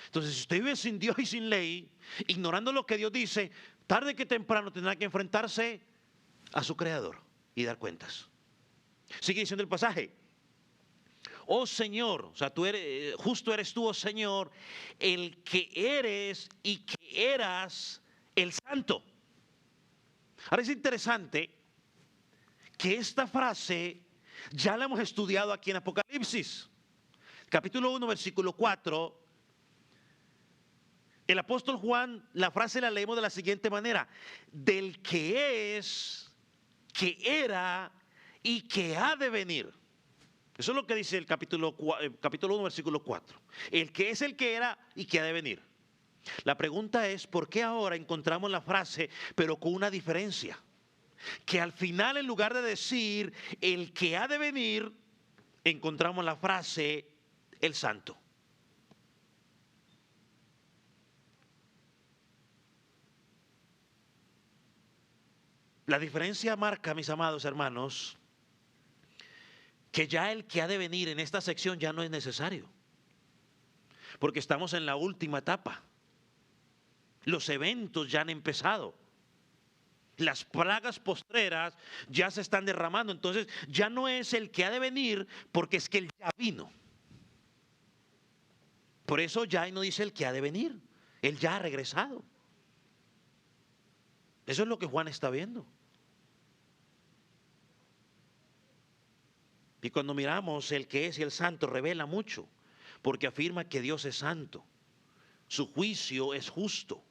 Entonces, si usted vive sin Dios y sin ley, ignorando lo que Dios dice, tarde que temprano tendrá que enfrentarse a su creador y dar cuentas. Sigue diciendo el pasaje. Oh Señor, o sea, justo eres tú, oh Señor, el que eres y que eras el santo. Ahora es interesante que esta frase ya la hemos estudiado aquí en Apocalipsis. Capítulo 1, versículo 4. El apóstol Juan, la frase la leemos de la siguiente manera: del que es, que era y que ha de venir. Eso es lo que dice el capítulo 1, versículo 4. El que es, el que era y que ha de venir. La pregunta es, ¿por qué ahora encontramos la frase, pero con una diferencia? Que al final, en lugar de decir el que ha de venir, encontramos la frase el santo. La diferencia marca, mis amados hermanos, que ya el que ha de venir en esta sección ya no es necesario, porque estamos en la última etapa. Los eventos ya han empezado. Las plagas postreras ya se están derramando. Entonces ya no es el que ha de venir, porque es que él ya vino. Por eso ya no dice el que ha de venir. Él ya ha regresado. Eso es lo que Juan está viendo. Y cuando miramos el que es y el santo, revela mucho, porque afirma que Dios es santo. Su juicio es justo.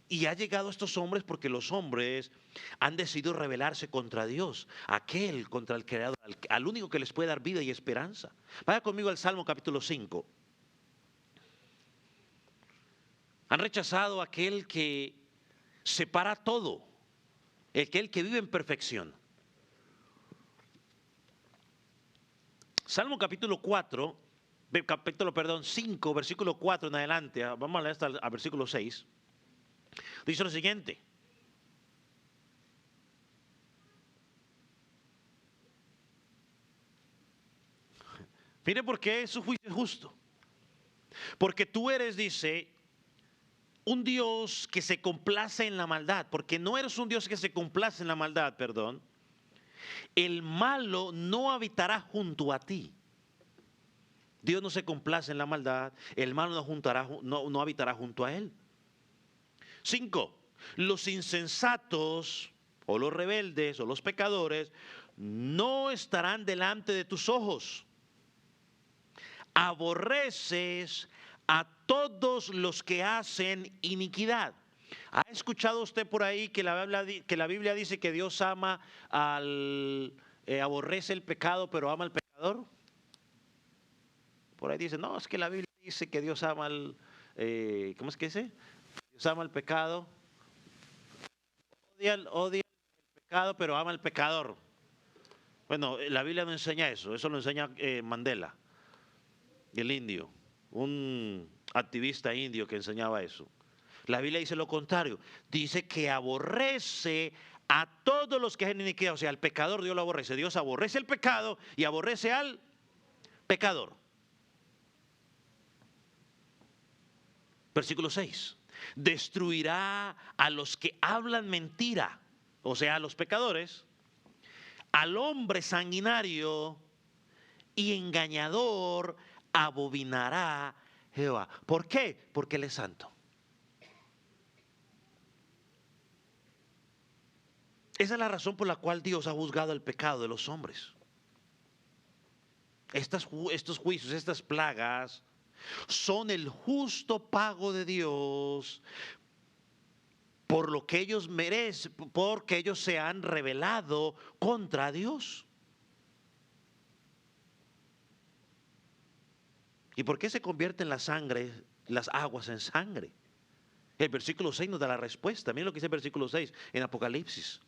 Y ha llegado a estos hombres porque los hombres han decidido rebelarse contra Dios, aquel, contra el Creador, al único que les puede dar vida y esperanza. Vaya conmigo al Salmo capítulo 5. Han rechazado a aquel que separa todo, aquel que vive en perfección. Salmo capítulo 5, versículo 4 en adelante. Vamos a leer hasta el versículo 6. Dice lo siguiente: mire por qué su juicio es justo. Porque tú eres, dice, un Dios que se complace en la maldad. Porque no eres un Dios que se complace en la maldad, perdón. El malo no habitará junto a ti. Dios no se complace en la maldad. El malo no habitará junto a él. 5. Los insensatos o los rebeldes o los pecadores no estarán delante de tus ojos. Aborreces a todos los que hacen iniquidad. ¿Ha escuchado usted por ahí que la Biblia dice que Dios ama aborrece el pecado, pero ama al pecador? Por ahí dice, no, es que la Biblia dice que Dios ama ¿cómo es que dice? Dios ama el pecado, odia el pecado, pero ama al pecador. Bueno, la Biblia no enseña eso, eso lo enseña Mandela, el indio, un activista indio que enseñaba eso. La Biblia dice lo contrario, dice que aborrece a todos los que hacen iniquidad, o sea, al pecador Dios lo aborrece. Dios aborrece el pecado y aborrece al pecador. Versículo 6. Destruirá a los que hablan mentira, o sea, a los pecadores, al hombre sanguinario y engañador abominará Jehová. ¿Por qué? Porque Él es santo. Esa es la razón por la cual Dios ha juzgado el pecado de los hombres. Estos juicios, estas plagas, son el justo pago de Dios por lo que ellos merecen, porque ellos se han rebelado contra Dios. ¿Y por qué se convierten las aguas en sangre? El versículo 6 nos da la respuesta. Miren lo que dice el versículo 6 en Apocalipsis.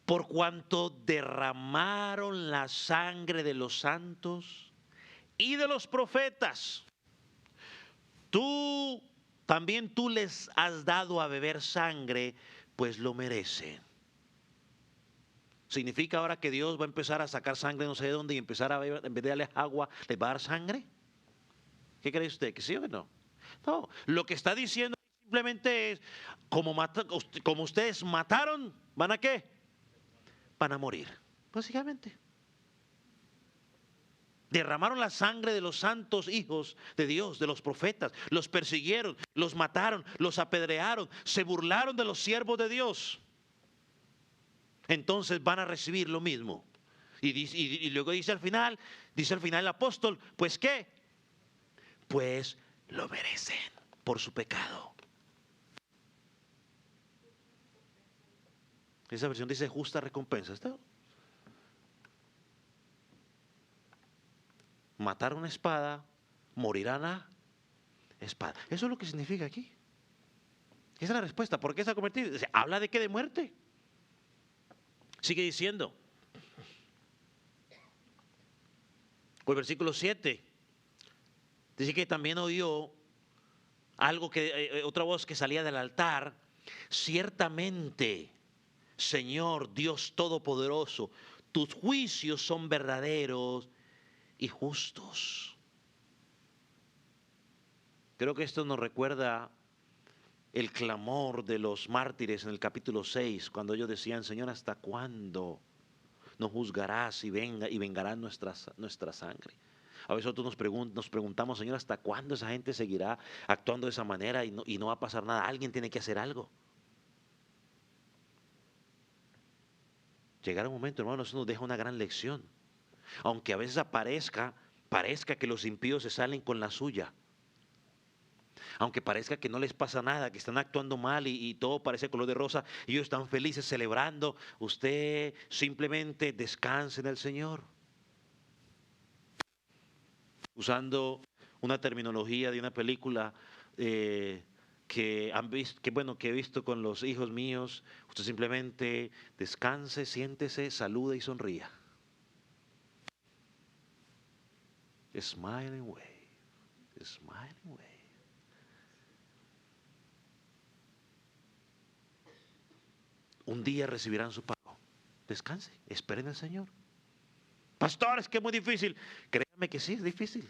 Por cuanto derramaron la sangre de los santos y de los profetas, también tú les has dado a beber sangre, pues lo merecen. ¿Significa ahora que Dios va a empezar a sacar sangre no sé de dónde y empezar a beber, en vez de darles agua, les va a dar sangre? ¿Qué cree usted? ¿Que sí o que no? No, lo que está diciendo simplemente es, como ustedes mataron, ¿van a qué? Van a morir, básicamente. Derramaron la sangre de los santos hijos de Dios, de los profetas. Los persiguieron, los mataron, los apedrearon, se burlaron de los siervos de Dios. Entonces van a recibir lo mismo. Y luego dice al final el apóstol, ¿pues qué? Pues lo merecen por su pecado. Esa versión dice justa recompensa. ¿Está? Matar una espada, morirán a espada. Eso es lo que significa aquí. Esa es la respuesta. ¿Por qué se ha convertido? ¿Habla de qué? De muerte. Sigue diciendo. El versículo 7 dice que también oyó algo otra voz que salía del altar. Ciertamente, Señor Dios Todopoderoso, tus juicios son verdaderos y justos. Creo que esto nos recuerda el clamor de los mártires en el capítulo 6, cuando ellos decían, Señor, ¿hasta cuándo nos juzgarás y vengarán nuestra sangre? A veces nosotros nos preguntamos, Señor, ¿hasta cuándo esa gente seguirá actuando de esa manera y no va a pasar nada? Alguien tiene que hacer algo. Llegará un momento, hermano, eso nos deja una gran lección. Aunque a veces parezca que los impíos se salen con la suya. Aunque parezca que no les pasa nada, que están actuando mal y todo parece color de rosa, y ellos están felices celebrando, usted simplemente descanse en el Señor. Usando una terminología de una película que he visto con los hijos míos, usted simplemente descanse, siéntese, salude y sonría. Smile and wave. Smile and wave. Un día recibirán su pago. Descanse, esperen al Señor. Pastor, es que es muy difícil. Créame que sí, es difícil.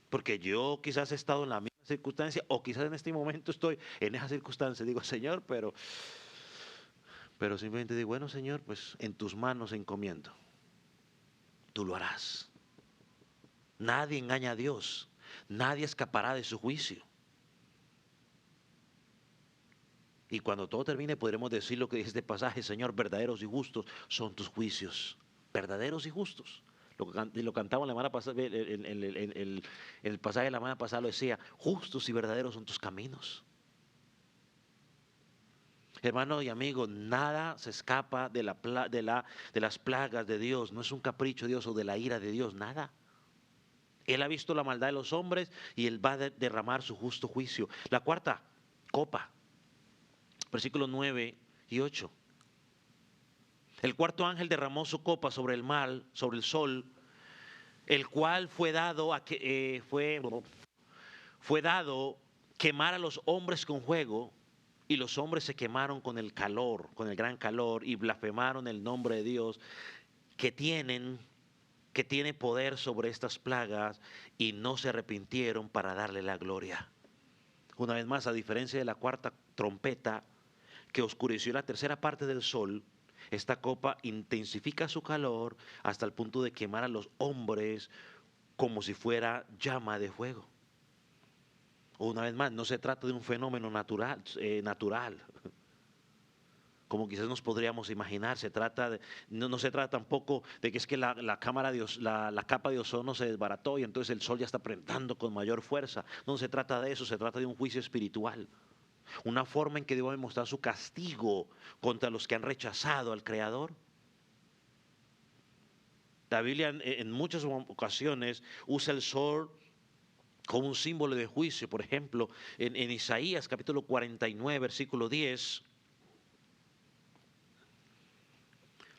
Porque yo quizás he estado en la misma circunstancia o quizás en este momento estoy en esa circunstancia. Digo, Señor, pero simplemente digo, bueno, Señor, pues en tus manos encomiendo. Tú lo harás. Nadie engaña a Dios. Nadie escapará de su juicio. Y cuando todo termine podremos decir lo que dice este pasaje, Señor, verdaderos y justos son tus juicios. Verdaderos y justos. Lo cantamos la semana pasada, el pasaje de la semana pasada lo decía, justos y verdaderos son tus caminos. Hermano y amigo, nada se escapa de las plagas de Dios. No es un capricho de Dios o de la ira de Dios, nada. Él ha visto la maldad de los hombres y Él va a derramar su justo juicio. La cuarta copa, versículos 9 y 8. El cuarto ángel derramó su copa sobre el sol, el cual fue dado quemar a los hombres con fuego, y los hombres se quemaron con el gran calor, y blasfemaron el nombre de Dios que tiene poder sobre estas plagas, y no se arrepintieron para darle la gloria. Una vez más, a diferencia de la cuarta trompeta que oscureció la tercera parte del sol, esta copa intensifica su calor hasta el punto de quemar a los hombres como si fuera llama de fuego. Una vez más, no se trata de un fenómeno natural, como quizás nos podríamos imaginar. No se trata tampoco de que es que la capa de ozono se desbarató y entonces el sol ya está prendando con mayor fuerza. No se trata de eso, se trata de un juicio espiritual. Una forma en que Dios va a demostrar su castigo contra los que han rechazado al Creador. La Biblia en muchas ocasiones usa el sol como un símbolo de juicio. Por ejemplo, en Isaías capítulo 49, versículo 10,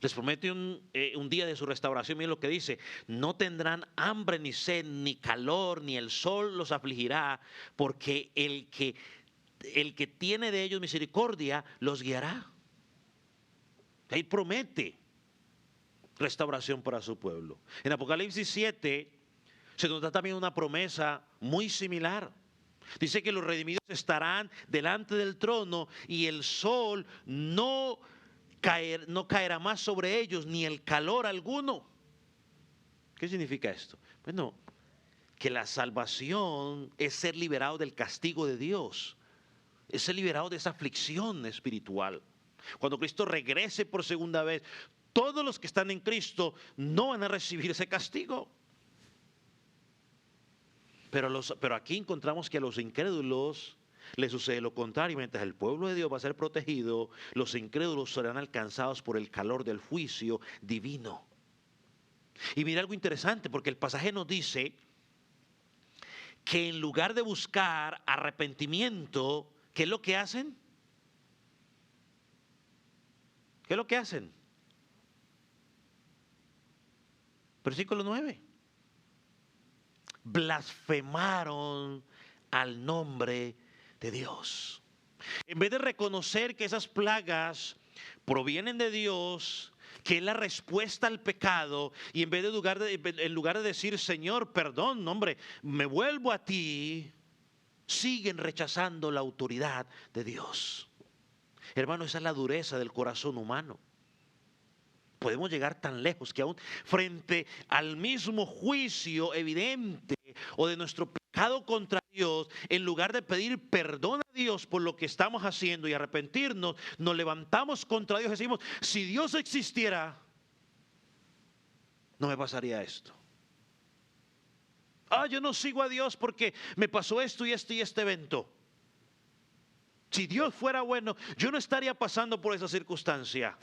les promete un día de su restauración. Miren lo que dice: no tendrán hambre ni sed ni calor, ni el sol los afligirá, porque el que tiene de ellos misericordia los guiará. Ahí promete restauración para su pueblo. En Apocalipsis 7 se nos da también una promesa muy similar. Dice que los redimidos estarán delante del trono y el sol no caerá más sobre ellos, ni el calor alguno. ¿Qué significa esto? Pues Bueno, que la salvación es ser liberado del castigo de Dios, es ser liberado de esa aflicción espiritual. Cuando Cristo regrese por segunda vez, todos los que están en Cristo no van a recibir ese castigo. Pero aquí encontramos que a los incrédulos les sucede lo contrario. Mientras el pueblo de Dios va a ser protegido, los incrédulos serán alcanzados por el calor del juicio divino. Y mira algo interesante, porque el pasaje nos dice que en lugar de buscar arrepentimiento, ¿qué es lo que hacen? ¿Qué es lo que hacen? Versículo 9. Blasfemaron al nombre de Dios. En vez de reconocer que esas plagas provienen de Dios, que es la respuesta al pecado, y en lugar de decir, Señor, perdón, hombre, me vuelvo a ti, siguen rechazando la autoridad de Dios. Hermano, esa es la dureza del corazón humano. Podemos llegar tan lejos que aún frente al mismo juicio evidente o de nuestro pecado contra Dios, en lugar de pedir perdón a Dios por lo que estamos haciendo y arrepentirnos, nos levantamos contra Dios y decimos, si Dios existiera, no me pasaría esto. Yo no sigo a Dios porque me pasó esto y este evento. Si Dios fuera bueno, yo no estaría pasando por esa circunstancia.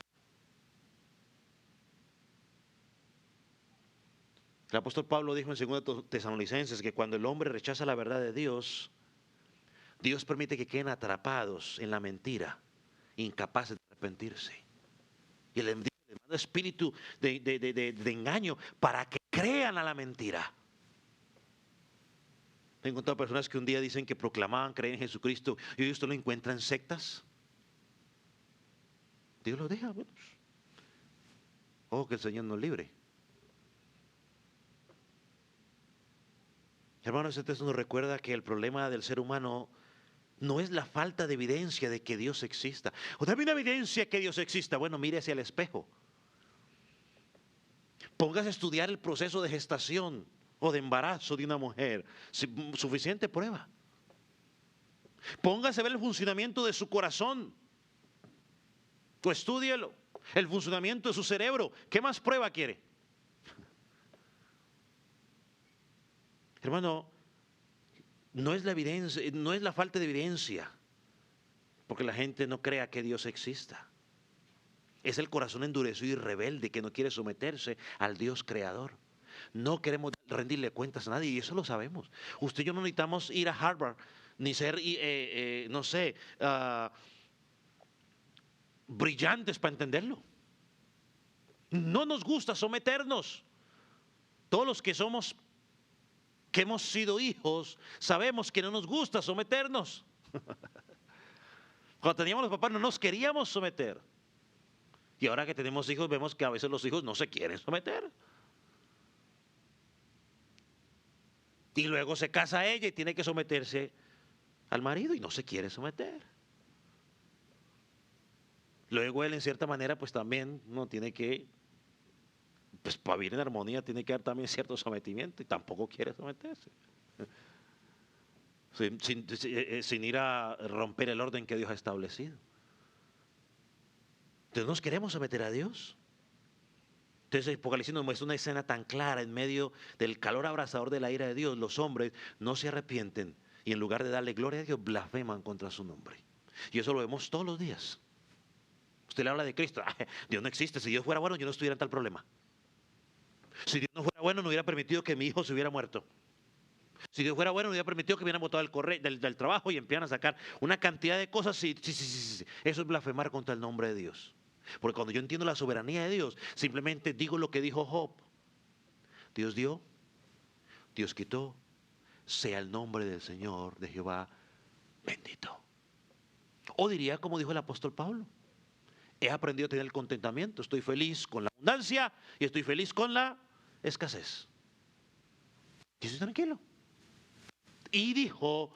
El apóstol Pablo dijo en 2 Tesalonicenses que cuando el hombre rechaza la verdad de Dios, Dios permite que queden atrapados en la mentira, incapaces de arrepentirse. Y le manda espíritu de engaño para que crean a la mentira. He encontrado personas que un día dicen que proclamaban creer en Jesucristo y hoy usted lo encuentra en sectas. Dios lo deja, bueno. Que el Señor nos libre. Hermanos, este texto nos recuerda que el problema del ser humano no es la falta de evidencia de que Dios exista. O dame una evidencia que Dios exista. Bueno, mire hacia el espejo. Póngase a estudiar el proceso de gestación o de embarazo de una mujer. Suficiente prueba. Póngase a ver el funcionamiento de su corazón. O estúdielo. El funcionamiento de su cerebro. ¿Qué más prueba quiere? Hermano, no es la evidencia, no es la falta de evidencia, porque la gente no crea que Dios exista. Es el corazón endurecido y rebelde que no quiere someterse al Dios creador. No queremos rendirle cuentas a nadie y eso lo sabemos. Usted y yo no necesitamos ir a Harvard ni ser, no sé, brillantes para entenderlo. No nos gusta someternos. Todos los que hemos sido hijos, sabemos que no nos gusta someternos. Cuando teníamos los papás no nos queríamos someter. Y ahora que tenemos hijos vemos que a veces los hijos no se quieren someter. Y luego se casa ella y tiene que someterse al marido y no se quiere someter. Luego él en cierta manera pues también no tiene que, pues para vivir en armonía tiene que dar también cierto sometimiento y tampoco quiere someterse. Sin ir a romper el orden que Dios ha establecido. Entonces nos queremos someter a Dios. Entonces Apocalipsis nos muestra una escena tan clara en medio del calor abrasador de la ira de Dios. Los hombres no se arrepienten y en lugar de darle gloria a Dios blasfeman contra su nombre. Y eso lo vemos todos los días. Usted le habla de Cristo. Dios no existe. Si Dios fuera bueno yo no estuviera en tal problema. Si Dios no fuera bueno no hubiera permitido que mi hijo se hubiera muerto. Si Dios fuera bueno no hubiera permitido que me hubieran botado del trabajo y empiezan a sacar una cantidad de cosas. Sí. Eso es blasfemar contra el nombre de Dios. Porque cuando yo entiendo la soberanía de Dios, simplemente digo lo que dijo Job. Dios dio, Dios quitó, sea el nombre del Señor, de Jehová, bendito. O diría como dijo el apóstol Pablo, he aprendido a tener el contentamiento, estoy feliz con la abundancia y estoy feliz con la escasez. Y estoy tranquilo. Y dijo,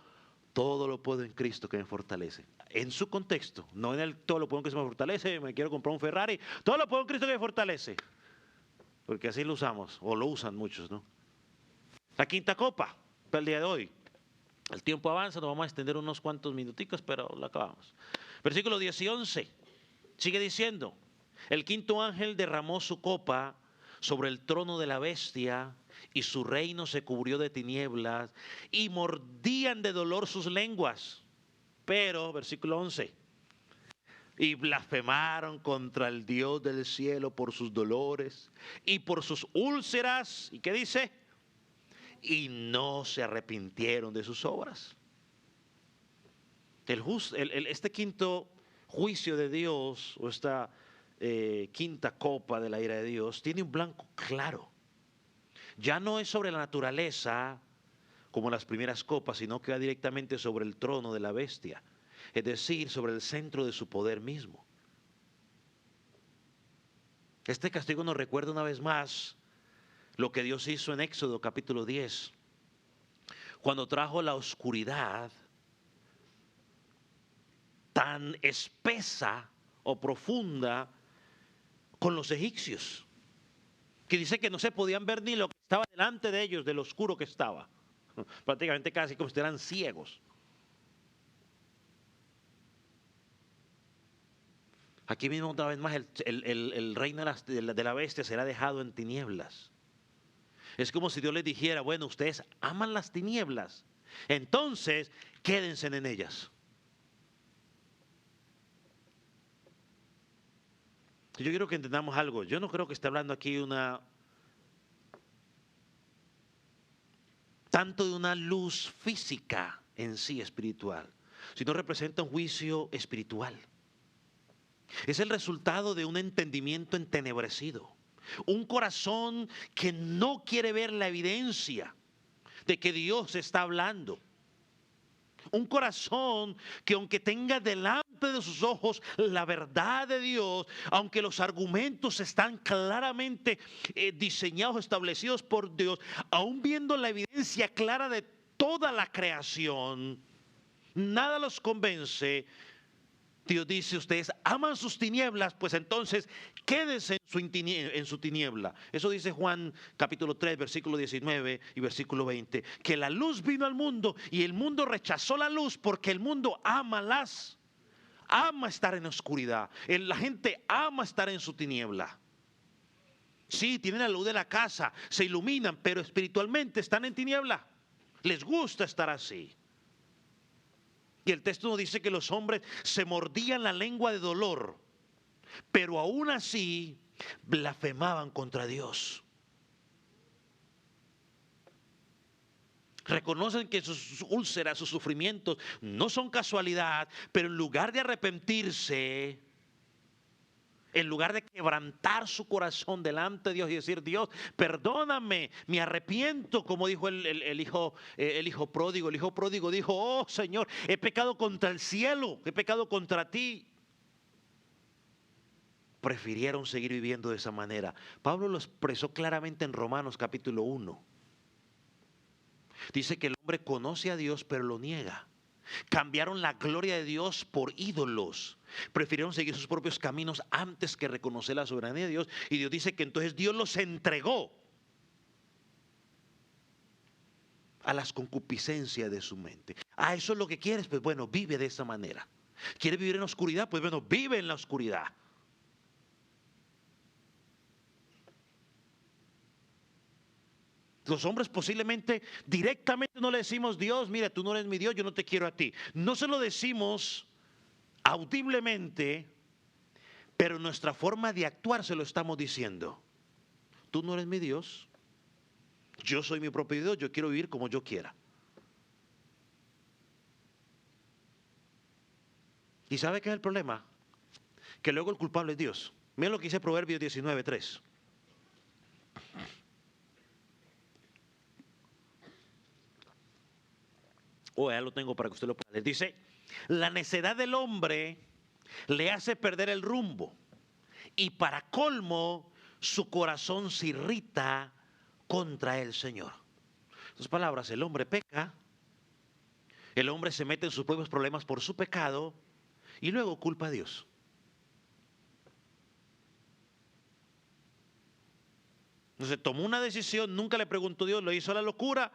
todo lo puedo en Cristo que me fortalece. En su contexto, no en el todo lo puedo en Cristo que me fortalece, me quiero comprar un Ferrari, todo lo puedo en Cristo que me fortalece. Porque así lo usamos, o lo usan muchos, ¿no? La quinta copa para el día de hoy. El tiempo avanza, nos vamos a extender unos cuantos minuticos, pero lo acabamos. Versículo 10 y 11. Sigue diciendo, el quinto ángel derramó su copa sobre el trono de la bestia y su reino se cubrió de tinieblas y mordían de dolor sus lenguas. Pero, versículo 11, y blasfemaron contra el Dios del cielo por sus dolores y por sus úlceras. ¿Y qué dice? Y no se arrepintieron de sus obras. Este quinto juicio de Dios, o esta quinta copa de la ira de Dios, tiene un blanco claro. Ya no es sobre la naturaleza como las primeras copas, sino que va directamente sobre el trono de la bestia, es decir, sobre el centro de su poder mismo. Este castigo nos recuerda una vez más lo que Dios hizo en Éxodo capítulo 10, cuando trajo la oscuridad tan espesa o profunda con los egipcios, que dice que no se podían ver ni lo que estaba delante de ellos, de lo oscuro que estaba. Prácticamente casi como si eran ciegos. Aquí mismo una vez más el reino de la bestia será dejado en tinieblas. Es como si Dios les dijera, bueno, ustedes aman las tinieblas, entonces quédense en ellas. Yo quiero que entendamos algo. Yo no creo que esté hablando aquí tanto de una luz física en sí espiritual, sino representa un juicio espiritual. Es el resultado de un entendimiento entenebrecido, un corazón que no quiere ver la evidencia de que Dios está hablando. Un corazón que aunque tenga delante de sus ojos la verdad de Dios, aunque los argumentos están claramente diseñados, establecidos por Dios, aún viendo la evidencia clara de toda la creación, nada los convence. Dios dice, ustedes aman sus tinieblas, pues entonces quédense en su tiniebla. Eso dice Juan capítulo 3, versículo 19 y versículo 20. Que la luz vino al mundo y el mundo rechazó la luz porque el mundo ama estar en la oscuridad. La gente ama estar en su tiniebla. Sí, tienen la luz de la casa, se iluminan, pero espiritualmente están en tiniebla. Les gusta estar así. Y el texto nos dice que los hombres se mordían la lengua de dolor, pero aún así blasfemaban contra Dios. Reconocen que sus úlceras, sus sufrimientos no son casualidad, pero en lugar de arrepentirse, en lugar de quebrantar su corazón delante de Dios y decir, Dios, perdóname, me arrepiento, como dijo el hijo pródigo. El hijo pródigo dijo, oh Señor, he pecado contra el cielo, he pecado contra ti. Prefirieron seguir viviendo de esa manera. Pablo lo expresó claramente en Romanos capítulo 1. Dice que el hombre conoce a Dios, pero lo niega. Cambiaron la gloria de Dios por ídolos. Prefirieron seguir sus propios caminos antes que reconocer la soberanía de Dios. Y Dios dice que entonces Dios los entregó a las concupiscencias de su mente. Ah, eso es lo que quieres, pues bueno, vive de esa manera. ¿Quieres vivir en la oscuridad? Pues bueno, vive en la oscuridad. Los hombres posiblemente directamente no le decimos, Dios, mira, tú no eres mi Dios, yo no te quiero a ti. No se lo decimos audiblemente, pero nuestra forma de actuar se lo estamos diciendo. Tú no eres mi Dios, yo soy mi propio Dios, yo quiero vivir como yo quiera. ¿Y sabe qué es el problema? Que luego el culpable es Dios. Miren lo que dice Proverbios 19:3. Ya lo tengo para que usted lo pueda leer. Dice, la necedad del hombre le hace perder el rumbo y para colmo su corazón se irrita contra el Señor. En otras palabras, el hombre peca, el hombre se mete en sus propios problemas por su pecado y luego culpa a Dios. Entonces tomó una decisión, nunca le preguntó a Dios, lo hizo a la locura.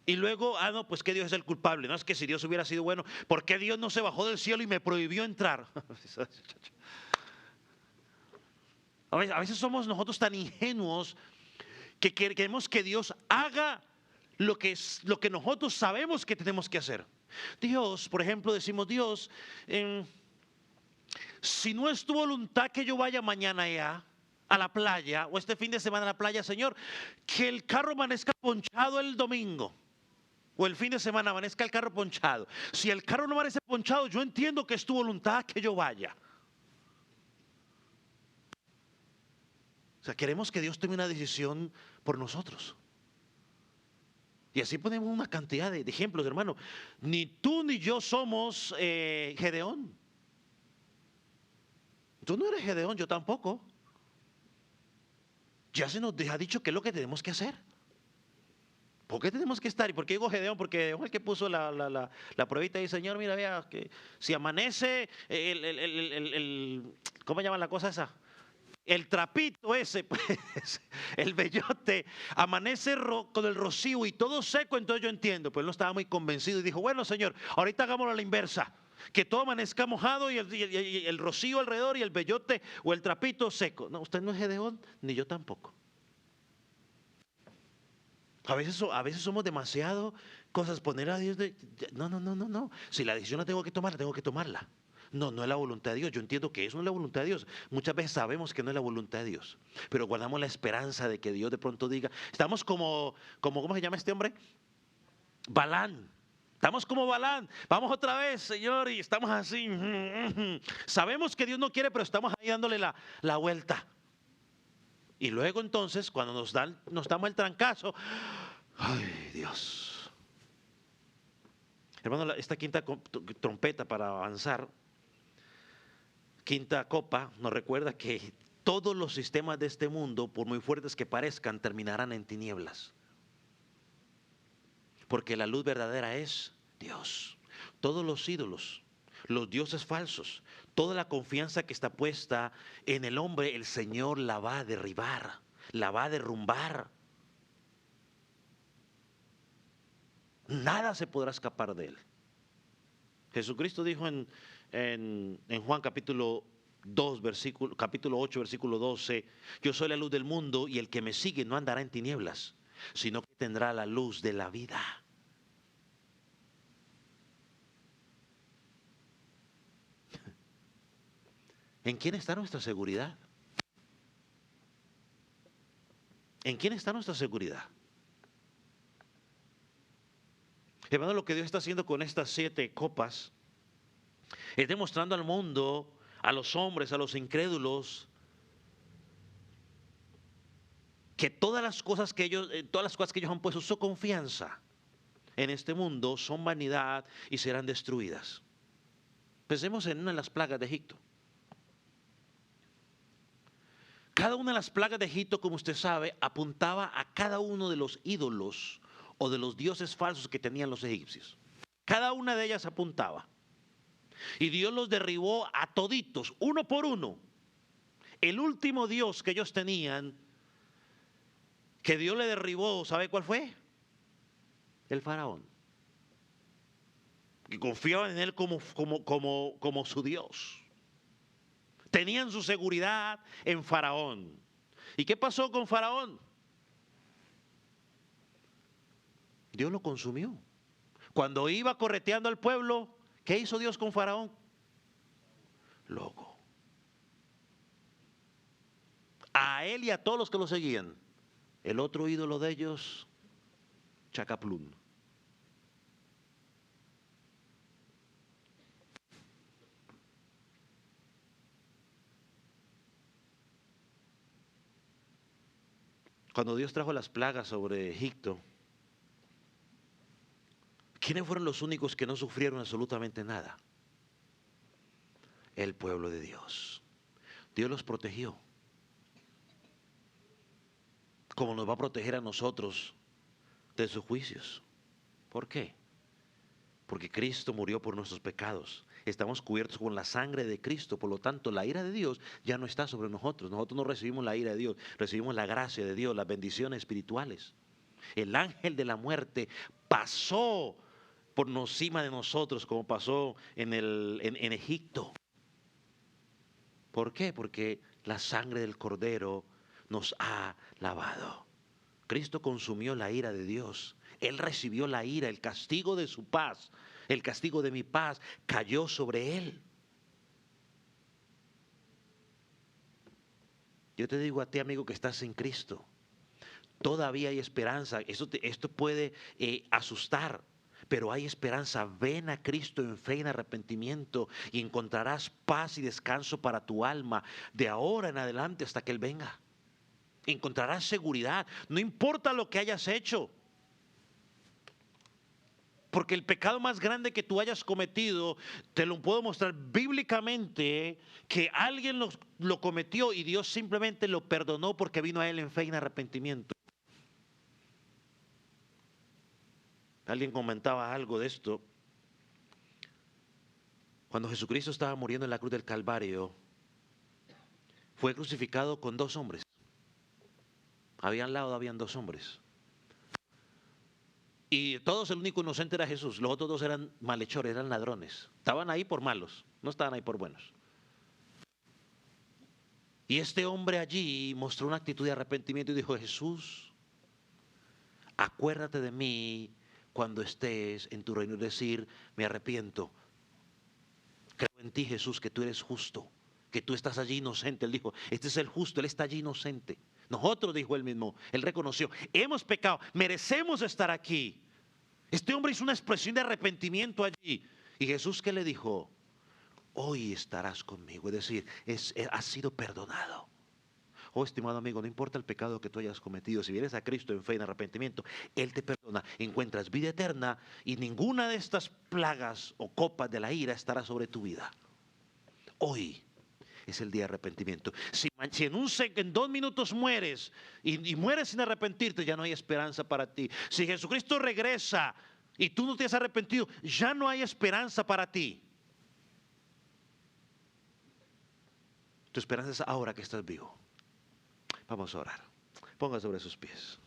Y luego, no, pues que Dios es el culpable. No, es que si Dios hubiera sido bueno, ¿por qué Dios no se bajó del cielo y me prohibió entrar? A veces somos nosotros tan ingenuos que queremos que Dios haga lo que nosotros sabemos que tenemos que hacer. Dios, por ejemplo, decimos, Dios, si no es tu voluntad que yo vaya mañana ya a la playa o este fin de semana a la playa, Señor, que el carro amanezca ponchado el domingo. O el fin de semana amanezca el carro ponchado. Si el carro no amanece ponchado, yo entiendo que es tu voluntad que yo vaya. O sea, queremos que Dios tome una decisión por nosotros. Y así ponemos una cantidad de ejemplos, hermano. Ni tú ni yo somos Gedeón. Tú no eres Gedeón, yo tampoco. Ya se nos ha dicho qué es lo que tenemos que hacer. ¿Por qué tenemos que estar? ¿Y por qué digo Gedeón? Porque Gedeón es el que puso la pruebita y Señor, mira, vea, que si amanece ¿cómo llaman la cosa esa? El trapito ese, pues, el bellote, amanece con el rocío y todo seco, entonces yo entiendo. Pues él no estaba muy convencido y dijo, bueno, Señor, ahorita hagámoslo a la inversa. Que todo amanezca mojado y el rocío alrededor y el bellote o el trapito seco. No, usted no es Gedeón, ni yo tampoco. A veces somos demasiado cosas, poner a Dios no. Si la decisión la tengo que tomar, tengo que tomarla. No es la voluntad de Dios. Yo entiendo que eso no es la voluntad de Dios. Muchas veces sabemos que no es la voluntad de Dios, pero guardamos la esperanza de que Dios de pronto diga. Estamos como ¿cómo se llama este hombre? Balán. Estamos como Balán. Vamos otra vez, Señor, y estamos así. Sabemos que Dios no quiere, pero estamos ahí dándole la vuelta. Y luego entonces, cuando nos damos el trancazo, ay, Dios. Hermano, esta quinta trompeta para avanzar, quinta copa, nos recuerda que todos los sistemas de este mundo, por muy fuertes que parezcan, terminarán en tinieblas. Porque la luz verdadera es Dios. Todos los ídolos, los dioses falsos, toda la confianza que está puesta en el hombre, el Señor la va a derribar, la va a derrumbar. Nada se podrá escapar de él. Jesucristo dijo en Juan capítulo 8, versículo 12, yo soy la luz del mundo y el que me sigue no andará en tinieblas, sino que tendrá la luz de la vida. ¿En quién está nuestra seguridad? ¿En quién está nuestra seguridad? Hermano, lo que Dios está haciendo con estas 7 copas es demostrando al mundo, a los hombres, a los incrédulos, que todas las cosas que ellos han puesto su confianza en este mundo son vanidad y serán destruidas. Pensemos en una de las plagas de Egipto. Cada una de las plagas de Egipto, como usted sabe, apuntaba a cada uno de los ídolos o de los dioses falsos que tenían los egipcios. Cada una de ellas apuntaba. Y Dios los derribó a toditos, uno por uno. El último dios que ellos tenían, que Dios le derribó, ¿sabe cuál fue? El faraón. Que confiaban en él como su Dios. Tenían su seguridad en Faraón. ¿Y qué pasó con Faraón? Dios lo consumió. Cuando iba correteando al pueblo, ¿qué hizo Dios con Faraón? Loco. A él y a todos los que lo seguían. El otro ídolo de ellos, Chacaplún. Cuando Dios trajo las plagas sobre Egipto, ¿quiénes fueron los únicos que no sufrieron absolutamente nada? El pueblo de Dios. Dios los protegió. Como nos va a proteger a nosotros de sus juicios. ¿Por qué? porque Cristo murió por nuestros pecados. Estamos cubiertos con la sangre de Cristo, por lo tanto la ira de Dios ya no está sobre nosotros. Nosotros no recibimos la ira de Dios, recibimos la gracia de Dios, las bendiciones espirituales. El ángel de la muerte pasó por encima de nosotros como pasó en Egipto. ¿Por qué? Porque la sangre del Cordero nos ha lavado. Cristo consumió la ira de Dios. Él recibió la ira, el castigo de su paz, el castigo de mi paz cayó sobre Él. Yo te digo a ti, amigo, que estás en Cristo, todavía hay esperanza. Esto puede asustar, pero hay esperanza. Ven a Cristo en fe y en arrepentimiento y encontrarás paz y descanso para tu alma de ahora en adelante hasta que Él venga. Encontrarás seguridad, no importa lo que hayas hecho. Porque el pecado más grande que tú hayas cometido, te lo puedo mostrar bíblicamente, que alguien lo cometió y Dios simplemente lo perdonó porque vino a Él en fe y en arrepentimiento. Alguien comentaba algo de esto. Cuando Jesucristo estaba muriendo en la cruz del Calvario, fue crucificado con dos hombres. Al lado habían dos hombres. Y todos, el único inocente era Jesús. Los otros dos eran malhechores, eran ladrones. Estaban ahí por malos, no estaban ahí por buenos. Y este hombre allí mostró una actitud de arrepentimiento y dijo: Jesús, acuérdate de mí cuando estés en tu reino. Es decir, me arrepiento. Creo en ti, Jesús, que tú eres justo, que tú estás allí inocente. Él dijo: este es el justo, Él está allí inocente. Nosotros, dijo él mismo, él reconoció, hemos pecado, merecemos estar aquí. Este hombre hizo una expresión de arrepentimiento allí. Y Jesús, ¿qué le dijo? Hoy estarás conmigo. Es decir, has sido perdonado. Oh, estimado amigo, no importa el pecado que tú hayas cometido, si vienes a Cristo en fe y en arrepentimiento, Él te perdona, encuentras vida eterna y ninguna de estas plagas o copas de la ira estará sobre tu vida. Hoy es el día de arrepentimiento. Si en 2 minutos mueres y mueres sin arrepentirte, ya no hay esperanza para ti. Si Jesucristo regresa y tú no te has arrepentido, ya no hay esperanza para ti. Tu esperanza es ahora que estás vivo. Vamos a orar. Ponga sobre sus pies.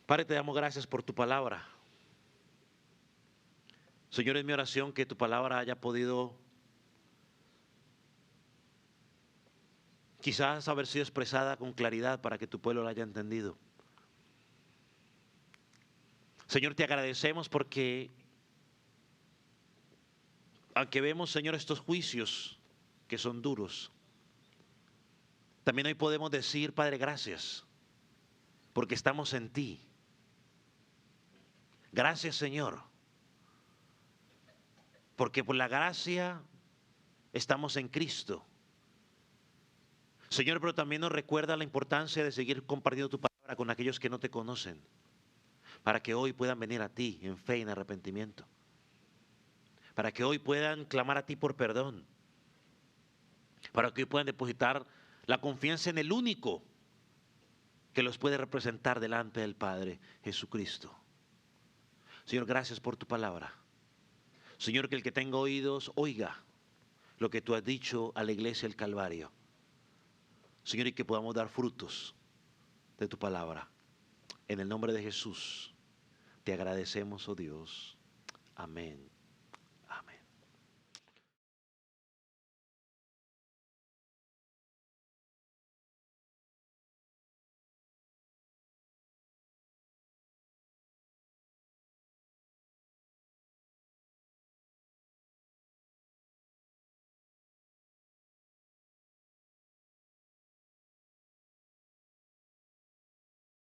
Padre, te damos gracias por tu palabra. Señor, es mi oración que tu palabra haya podido quizás haber sido expresada con claridad para que tu pueblo la haya entendido. Señor, te agradecemos porque aunque vemos, Señor, estos juicios que son duros, también hoy podemos decir, Padre, gracias, porque estamos en ti. Gracias, Señor, porque por la gracia estamos en Cristo. Señor, pero también nos recuerda la importancia de seguir compartiendo tu palabra con aquellos que no te conocen, para que hoy puedan venir a ti en fe y en arrepentimiento, para que hoy puedan clamar a ti por perdón, para que hoy puedan depositar la confianza en el único que los puede representar delante del Padre, Jesucristo. Señor, gracias por tu palabra. Señor, que el que tenga oídos oiga lo que tú has dicho a la iglesia del Calvario. Señor, y que podamos dar frutos de tu palabra. En el nombre de Jesús, te agradecemos, oh Dios. Amén.